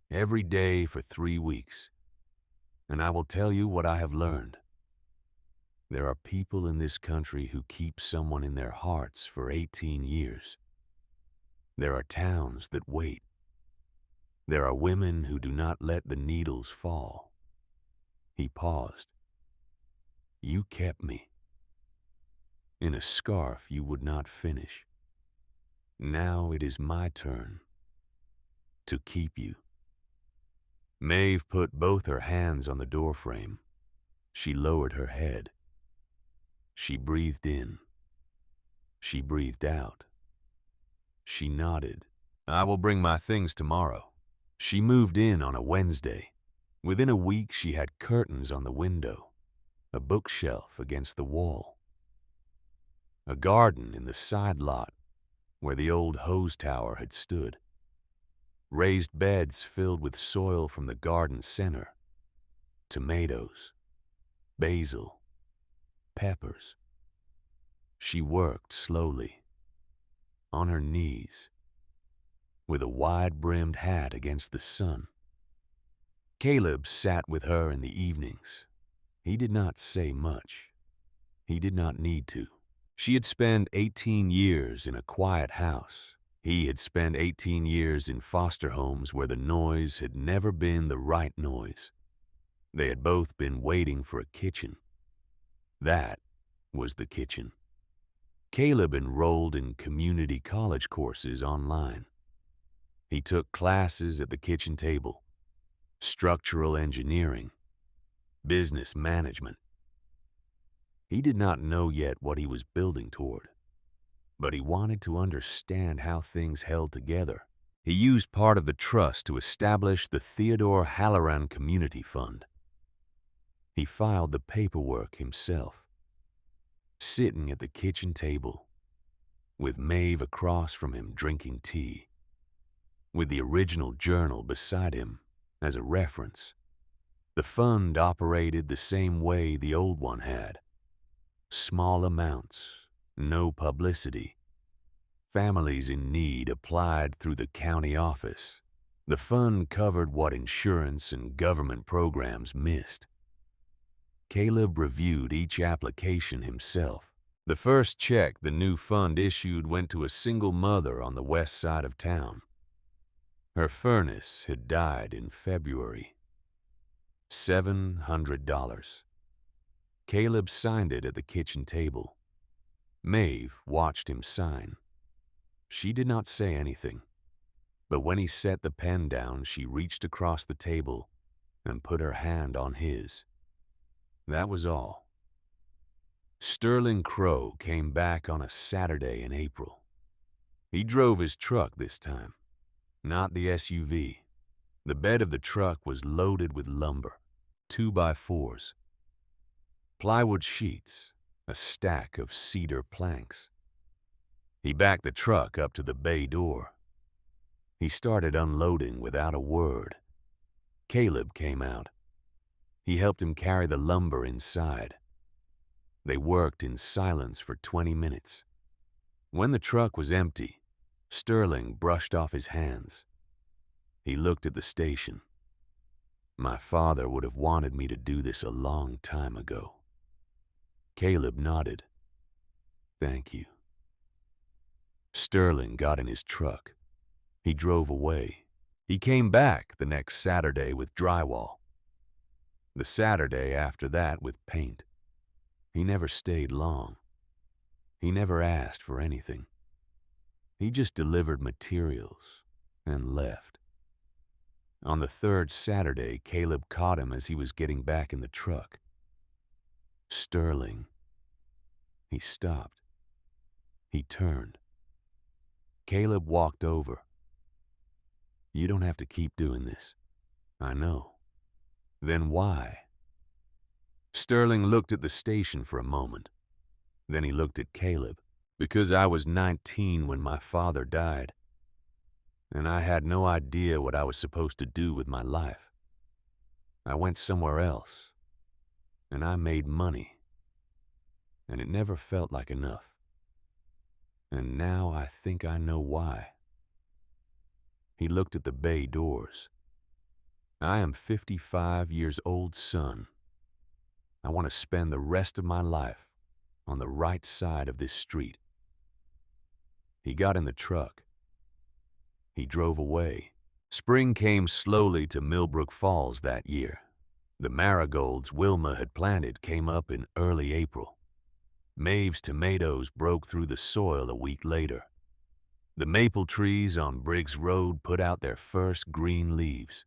Every day for 3 weeks. And I will tell you what I have learned. There are people in this country who keep someone in their hearts for 18 years. There are towns that wait. There are women who do not let the needles fall." He paused. "You kept me. In a scarf you would not finish. Now it is my turn to keep you." Maeve put both her hands on the doorframe. She lowered her head. She breathed in. She breathed out. She nodded. "I will bring my things tomorrow." She moved in on a Wednesday. Within a week, she had curtains on the window, a bookshelf against the wall, a garden in the side lot where the old hose tower had stood, raised beds filled with soil from the garden center, tomatoes, basil, peppers. She worked slowly, on her knees, with a wide-brimmed hat against the sun. Caleb sat with her in the evenings. He did not say much. He did not need to. She had spent 18 years in a quiet house. He had spent 18 years in foster homes where the noise had never been the right noise. They had both been waiting for a kitchen. That was the kitchen. Caleb enrolled in community college courses online. He took classes at the kitchen table, structural engineering, business management. He did not know yet what he was building toward, but he wanted to understand how things held together. He used part of the trust to establish the Theodore Halloran Community Fund. He filed the paperwork himself, sitting at the kitchen table, with Maeve across from him drinking tea, with the original journal beside him as a reference. The fund operated the same way the old one had. Small amounts, no publicity. Families in need applied through the county office. The fund covered what insurance and government programs missed. Caleb reviewed each application himself. The first check the new fund issued went to a single mother on the west side of town. Her furnace had died in February. $700. Caleb signed it at the kitchen table. Maeve watched him sign. She did not say anything, but when he set the pen down, she reached across the table and put her hand on his. That was all. Sterling Crow came back on a Saturday in April. He drove his truck this time, not the SUV. The bed of the truck was loaded with lumber, 2x4s, plywood sheets, a stack of cedar planks. He backed the truck up to the bay door. He started unloading without a word. Caleb came out. He helped him carry the lumber inside. They worked in silence for 20 minutes. When the truck was empty, Sterling brushed off his hands. He looked at the station. My father would have wanted me to do this a long time ago. Caleb nodded. Thank you. Sterling got in his truck. He drove away. He came back the next Saturday with drywall. The Saturday after that with paint. He never stayed long. He never asked for anything. He just delivered materials and left. On the third Saturday, Caleb caught him as he was getting back in the truck. Sterling. He stopped. He turned. Caleb walked over. You don't have to keep doing this. I know. Then why? Sterling looked at the station for a moment. Then he looked at Caleb. Because I was 19 when my father died, and I had no idea what I was supposed to do with my life. I went somewhere else, and I made money, and it never felt like enough. And now I think I know why. He looked at the bay doors. I am 55 years old, son. I want to spend the rest of my life on the right side of this street. He got in the truck. He drove away. Spring came slowly to Millbrook Falls that year. The marigolds Wilma had planted came up in early April. Maeve's tomatoes broke through the soil a week later. The maple trees on Briggs Road put out their first green leaves.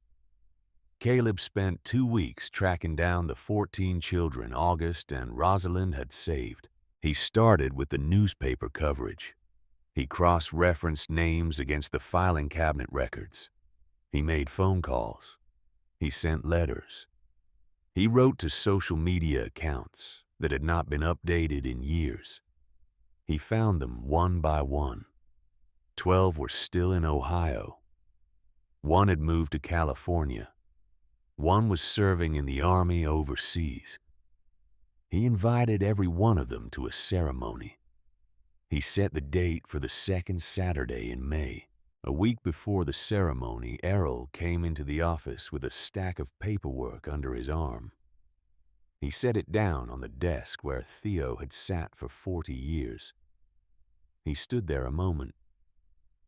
Caleb spent 2 weeks tracking down the 14 children August and Rosalind had saved. He started with the newspaper coverage. He cross-referenced names against the filing cabinet records. He made phone calls. He sent letters. He wrote to social media accounts that had not been updated in years. He found them one by one. 12 were still in Ohio. One had moved to California. One was serving in the army overseas. He invited every one of them to a ceremony. He set the date for the second Saturday in May. A week before the ceremony, Errol came into the office with a stack of paperwork under his arm. He set it down on the desk where Theo had sat for 40 years. He stood there a moment.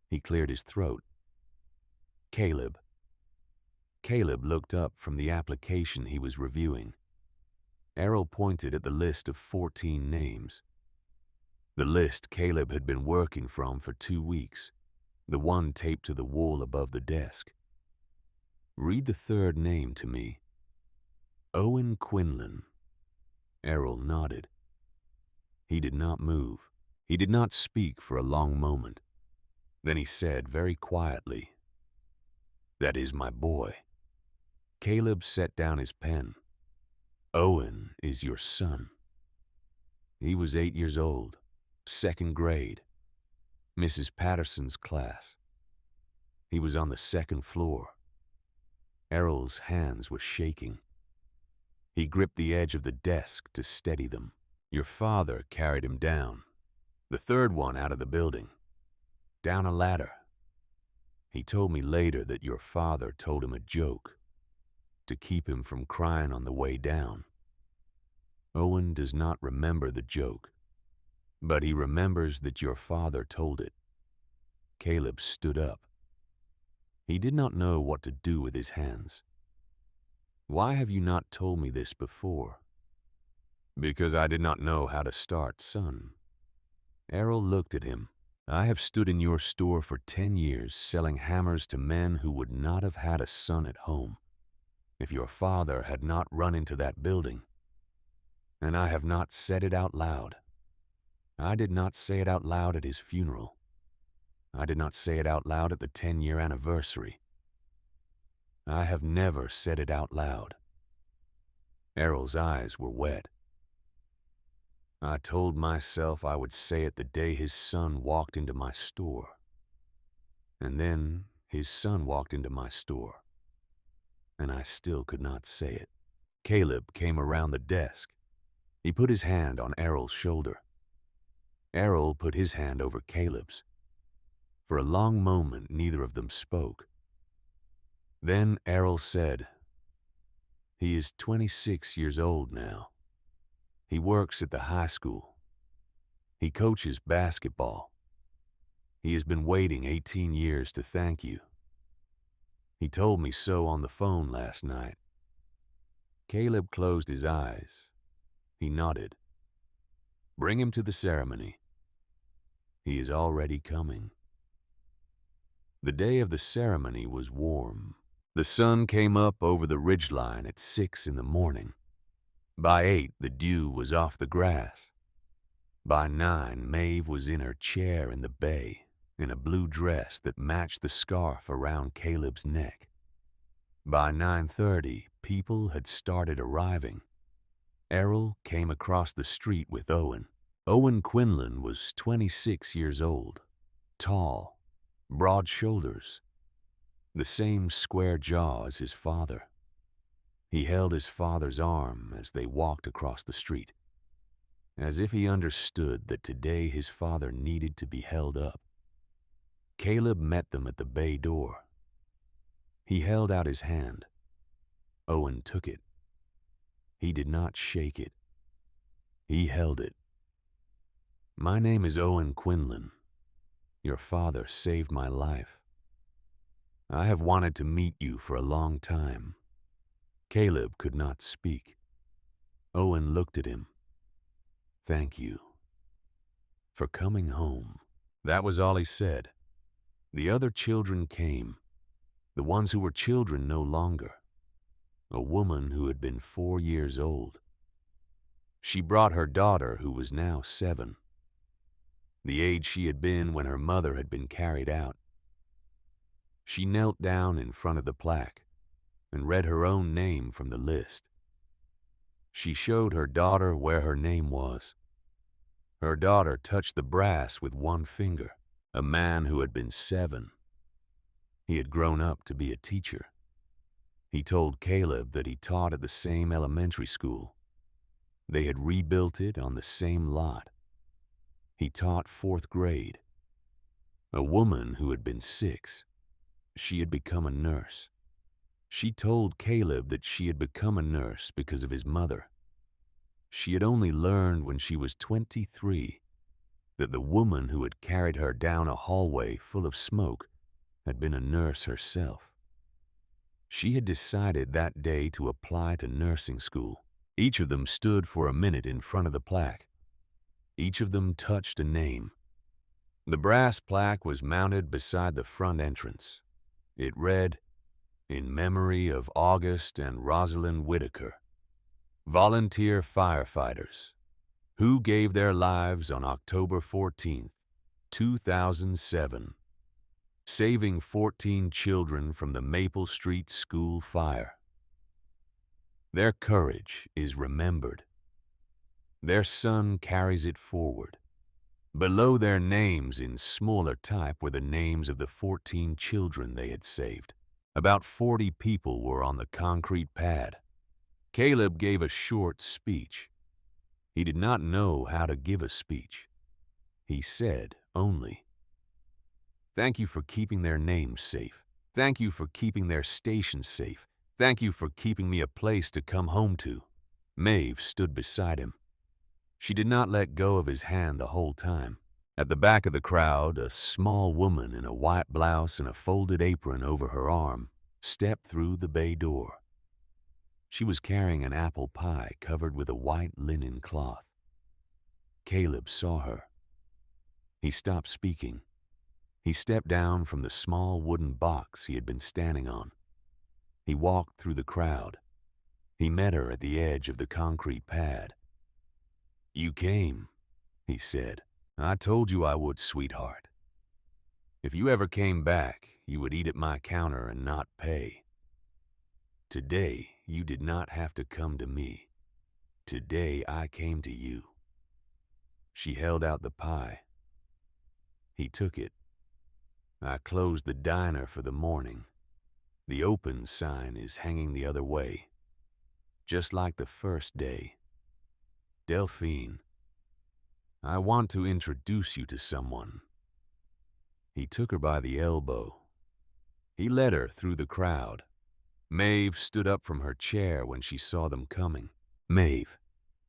He cleared his throat. Caleb. Caleb looked up from the application he was reviewing. Errol pointed at the list of 14 names. The list Caleb had been working from for 2 weeks, the one taped to the wall above the desk. Read the third name to me. Owen Quinlan. Errol nodded. He did not move. He did not speak for a long moment. Then he said very quietly, "That is my boy." Caleb set down his pen. "Owen is your son." He was 8 years old, 2nd grade, Mrs. Patterson's class. He was on the 2nd floor. Errol's hands were shaking. He gripped the edge of the desk to steady them. Your father carried him down, the 3rd one out of the building, down a ladder. He told me later that your father told him a joke to keep him from crying on the way down. Owen does not remember the joke, but he remembers that your father told it. Caleb stood up. He did not know what to do with his hands. "Why have you not told me this before?" "Because I did not know how to start, son." Errol looked at him. "I have stood in your store for 10 years selling hammers to men who would not have had a son at home if your father had not run into that building. And I have not said it out loud. I did not say it out loud at his funeral. I did not say it out loud at the 10-year anniversary. I have never said it out loud." Errol's eyes were wet. "I told myself I would say it the day his son walked into my store. And then his son walked into my store. And I still could not say it." Caleb came around the desk. He put his hand on Errol's shoulder. Errol put his hand over Caleb's. For a long moment, neither of them spoke. Then Errol said, "He is 26 years old now. He works at the high school. He coaches basketball. He has been waiting 18 years to thank you. He told me so on the phone last night." Caleb closed his eyes. He nodded. "Bring him to the ceremony. He is already coming." The day of the ceremony was warm. The sun came up over the ridgeline at 6 in the morning. By 8, the dew was off the grass. By 9, Maeve was in her chair in the bay, in a blue dress that matched the scarf around Caleb's neck. By 9:30, people had started arriving. Errol came across the street with Owen. Owen Quinlan was 26 years old, tall, broad shoulders, the same square jaw as his father. He held his father's arm as they walked across the street, as if he understood that today his father needed to be held up. Caleb met them at the bay door. He held out his hand. Owen took it. He did not shake it. He held it. "My name is Owen Quinlan. Your father saved my life. I have wanted to meet you for a long time." Caleb could not speak. Owen looked at him. "Thank you for coming home." That was all he said. The other children came, the ones who were children no longer. A woman who had been 4 years old. She brought her daughter, who was now 7, the age she had been when her mother had been carried out. She knelt down in front of the plaque. and read her own name from the list. She showed her daughter where her name was. Her daughter touched the brass with one finger. A man who had been 7. He had grown up to be a teacher. He told Caleb that he taught at the same elementary school. They had rebuilt it on the same lot. He taught 4th grade. A woman who had been 6. She had become a nurse. She told Caleb that she had become a nurse because of his mother. She had only learned when she was 23 that the woman who had carried her down a hallway full of smoke had been a nurse herself. She had decided that day to apply to nursing school. Each of them stood for a minute in front of the plaque. Each of them touched a name. The brass plaque was mounted beside the front entrance. It read, "In memory of August and Rosalind Whitaker, volunteer firefighters, who gave their lives on October 14th, 2007, saving 14 children from the Maple Street school fire. Their courage is remembered. Their son carries it forward." Below their names in smaller type were the names of the 14 children they had saved. About 40 people were on the concrete pad. Caleb gave a short speech. He did not know how to give a speech. He said only, "Thank you for keeping their names safe. Thank you for keeping their station safe. Thank you for keeping me a place to come home to." Maeve stood beside him. She did not let go of his hand the whole time. At the back of the crowd, a small woman in a white blouse and a folded apron over her arm stepped through the bay door. She was carrying an apple pie covered with a white linen cloth. Caleb saw her. He stopped speaking. He stepped down from the small wooden box he had been standing on. He walked through the crowd. He met her at the edge of the concrete pad. "You came," he said. "I told you I would, sweetheart. If you ever came back, you would eat at my counter and not pay. Today, you did not have to come to me. Today, I came to you." She held out the pie. He took it. "I closed the diner for the morning. The open sign is hanging the other way, just like the first day. Delphine, I want to introduce you to someone." He took her by the elbow. He led her through the crowd. Maeve stood up from her chair when she saw them coming. "Maeve,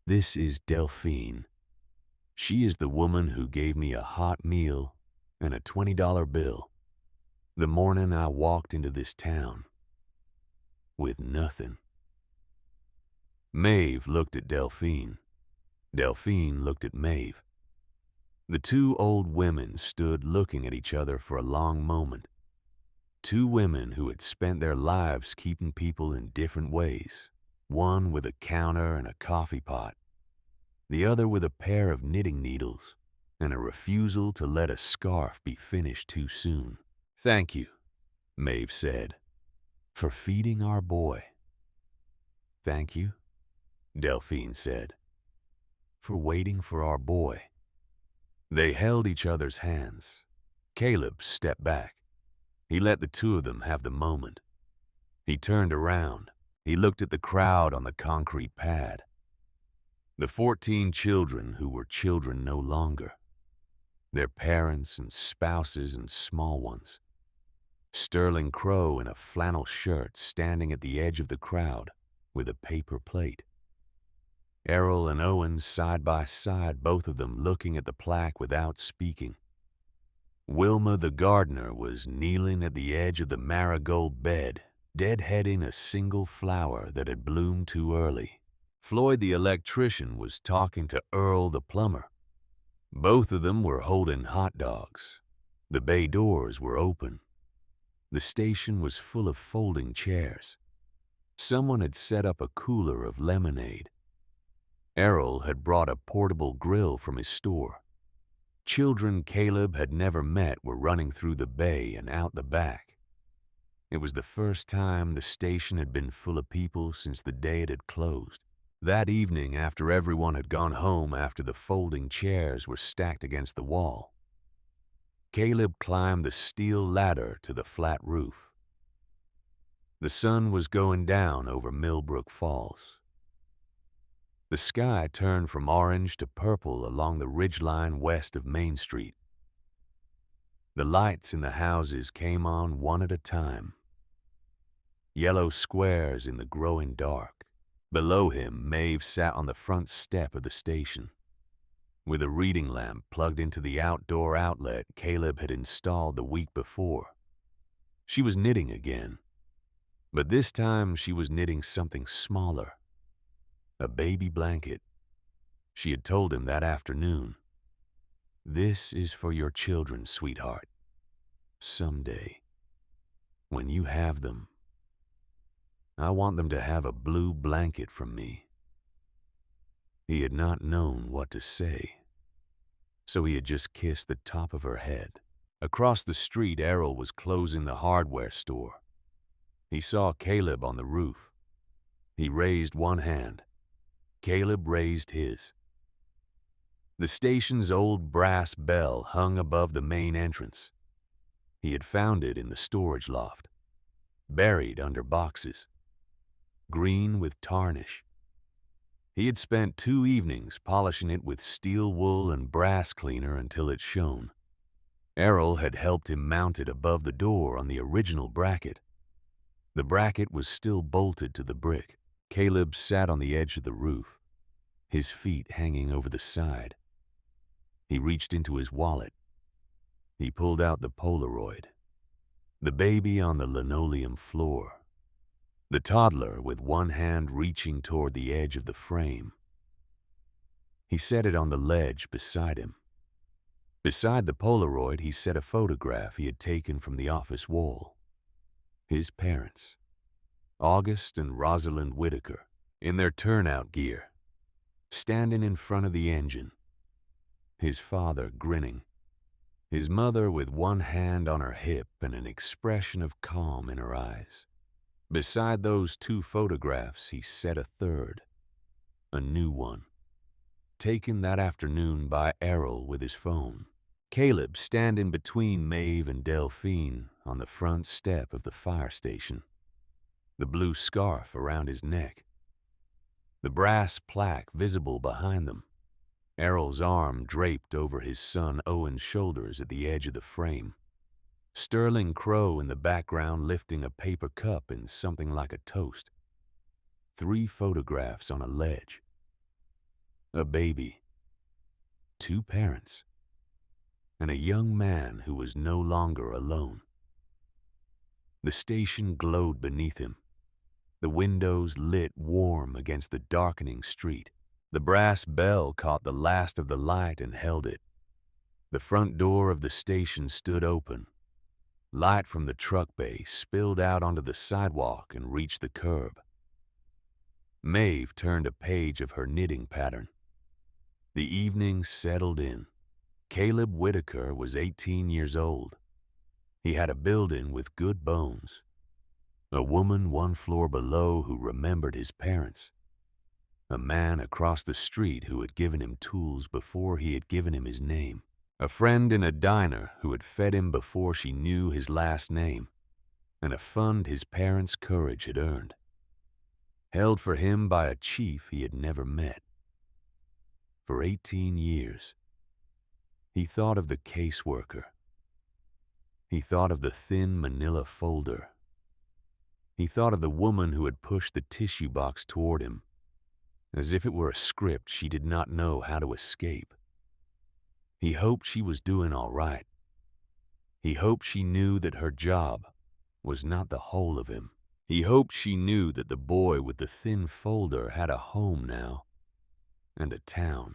this is Delphine. She is the woman who gave me a hot meal and a $20 bill the morning I walked into this town with nothing." Maeve looked at Delphine. Delphine looked at Maeve. The two old women stood looking at each other for a long moment. Two women who had spent their lives keeping people in different ways, one with a counter and a coffee pot, the other with a pair of knitting needles and a refusal to let a scarf be finished too soon. "Thank you," Maeve said, "for feeding our boy." "Thank you," Delphine said, "for waiting for our boy." They held each other's hands. Caleb stepped back. He let the two of them have the moment. He turned around. He looked at the crowd on the concrete pad. The 14 children who were children no longer. Their parents and spouses and small ones. Sterling Crow in a flannel shirt standing at the edge of the crowd with a paper plate. Errol and Owen side by side, both of them looking at the plaque without speaking. Wilma the gardener was kneeling at the edge of the marigold bed, deadheading a single flower that had bloomed too early. Floyd the electrician was talking to Earl the plumber. Both of them were holding hot dogs. The bay doors were open. The station was full of folding chairs. Someone had set up a cooler of lemonade. Errol had brought a portable grill from his store. Children Caleb had never met were running through the bay and out the back. It was the first time the station had been full of people since the day it had closed. That evening, after everyone had gone home after the folding chairs were stacked against the wall, Caleb climbed the steel ladder to the flat roof. The sun was going down over Millbrook Falls. The sky turned from orange to purple along the ridgeline west of Main Street. The lights in the houses came on one at a time. Yellow squares in the growing dark. Below him, Maeve sat on the front step of the station. With a reading lamp plugged into the outdoor outlet Caleb had installed the week before. She was knitting again, but this time she was knitting something smaller. A baby blanket. She had told him that afternoon, "This is for your children, sweetheart. Someday, when you have them, I want them to have a blue blanket from me." He had not known what to say, so he had just kissed the top of her head. Across the street, Errol was closing the hardware store. He saw Caleb on the roof. He raised one hand. Caleb raised his. The station's old brass bell hung above the main entrance. He had found it in the storage loft, buried under boxes, green with tarnish. He had spent 2 evenings polishing it with steel wool and brass cleaner until it shone. Errol had helped him mount it above the door on the original bracket. The bracket was still bolted to the brick. Caleb sat on the edge of the roof, his feet hanging over the side. He reached into his wallet. He pulled out the Polaroid. The baby on the linoleum floor. The toddler with one hand reaching toward the edge of the frame. He set it on the ledge beside him. Beside the Polaroid, he set a photograph he had taken from the office wall. His parents, August and Rosalind Whitaker, in their turnout gear, standing in front of the engine. His father grinning. His mother with one hand on her hip and an expression of calm in her eyes. Beside those 2 photographs, he set a third, a new one, taken that afternoon by Errol with his phone. Caleb standing between Maeve and Delphine on the front step of the fire station, the blue scarf around his neck, the brass plaque visible behind them, Errol's arm draped over his son Owen's shoulders at the edge of the frame, Sterling Crow in the background lifting a paper cup in something like a toast. 3 photographs on a ledge. A baby, 2 parents, and a young man who was no longer alone. The station glowed beneath him, the windows lit warm against the darkening street. The brass bell caught the last of the light and held it. The front door of the station stood open. Light from the truck bay spilled out onto the sidewalk and reached the curb. Maeve turned a page of her knitting pattern. The evening settled in. Caleb Whitaker was 18 years old. He had a build-in with good bones. A woman 1 floor below who remembered his parents. A man across the street who had given him tools before he had given him his name. A friend in a diner who had fed him before she knew his last name. And a fund his parents' courage had earned. Held for him by a chief he had never met. For 18 years, he thought of the caseworker. He thought of the thin manila folder. He thought of the woman who had pushed the tissue box toward him, as if it were a script she did not know how to escape. He hoped she was doing all right. He hoped she knew that her job was not the whole of him. He hoped she knew that the boy with the thin folder had a home now, and a town,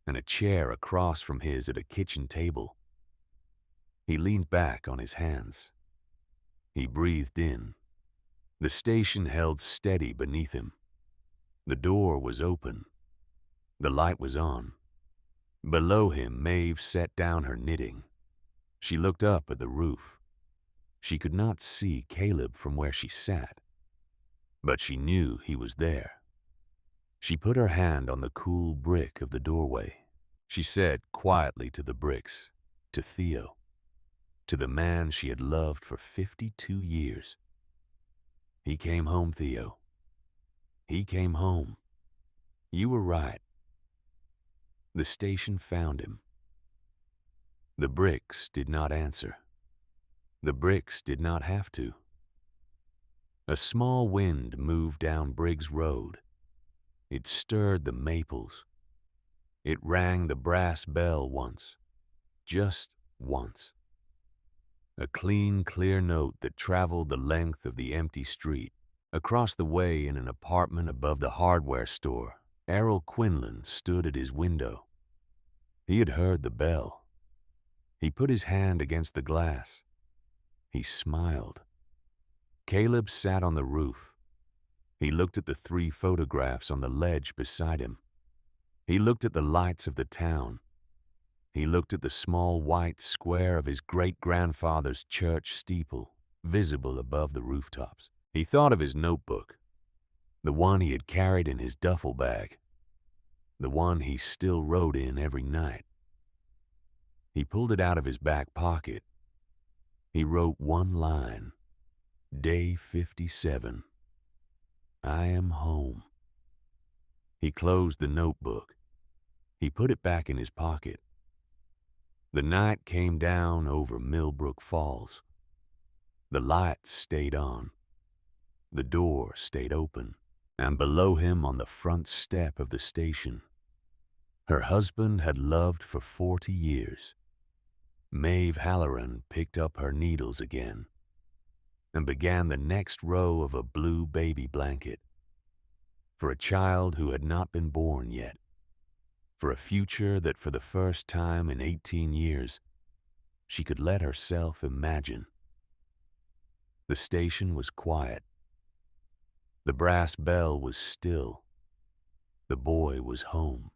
and a chair across from his at a kitchen table. He leaned back on his hands. He breathed in. The station held steady beneath him. The door was open. The light was on. Below him, Maeve set down her knitting. She looked up at the roof. She could not see Caleb from where she sat, but she knew he was there. She put her hand on the cool brick of the doorway. She said quietly to the bricks, to Theo, to the man she had loved for 52 years. He came home, Theo. He came home. You were right. The station found him. The bricks did not answer. The bricks did not have to. A small wind moved down Briggs Road. It stirred the maples. It rang the brass bell once, just once. A clean, clear note that traveled the length of the empty street. Across the way in an apartment above the hardware store, Errol Quinlan stood at his window. He had heard the bell. He put his hand against the glass. He smiled. Caleb sat on the roof. He looked at the 3 photographs on the ledge beside him. He looked at the lights of the town. He looked at the small white square of his great-grandfather's church steeple, visible above the rooftops. He thought of his notebook, the one he had carried in his duffel bag, the one he still wrote in every night. He pulled it out of his back pocket. He wrote one line, Day 57. I am home. He closed the notebook. He put it back in his pocket. The night came down over Millbrook Falls. The lights stayed on. The door stayed open. And below him on the front step of the station, her husband had loved for 40 years. Maeve Halloran picked up her needles again and began the next row of a blue baby blanket for a child who had not been born yet, for a future that for the first time in 18 years she could let herself imagine. The station was quiet. The brass bell was still. The boy was home.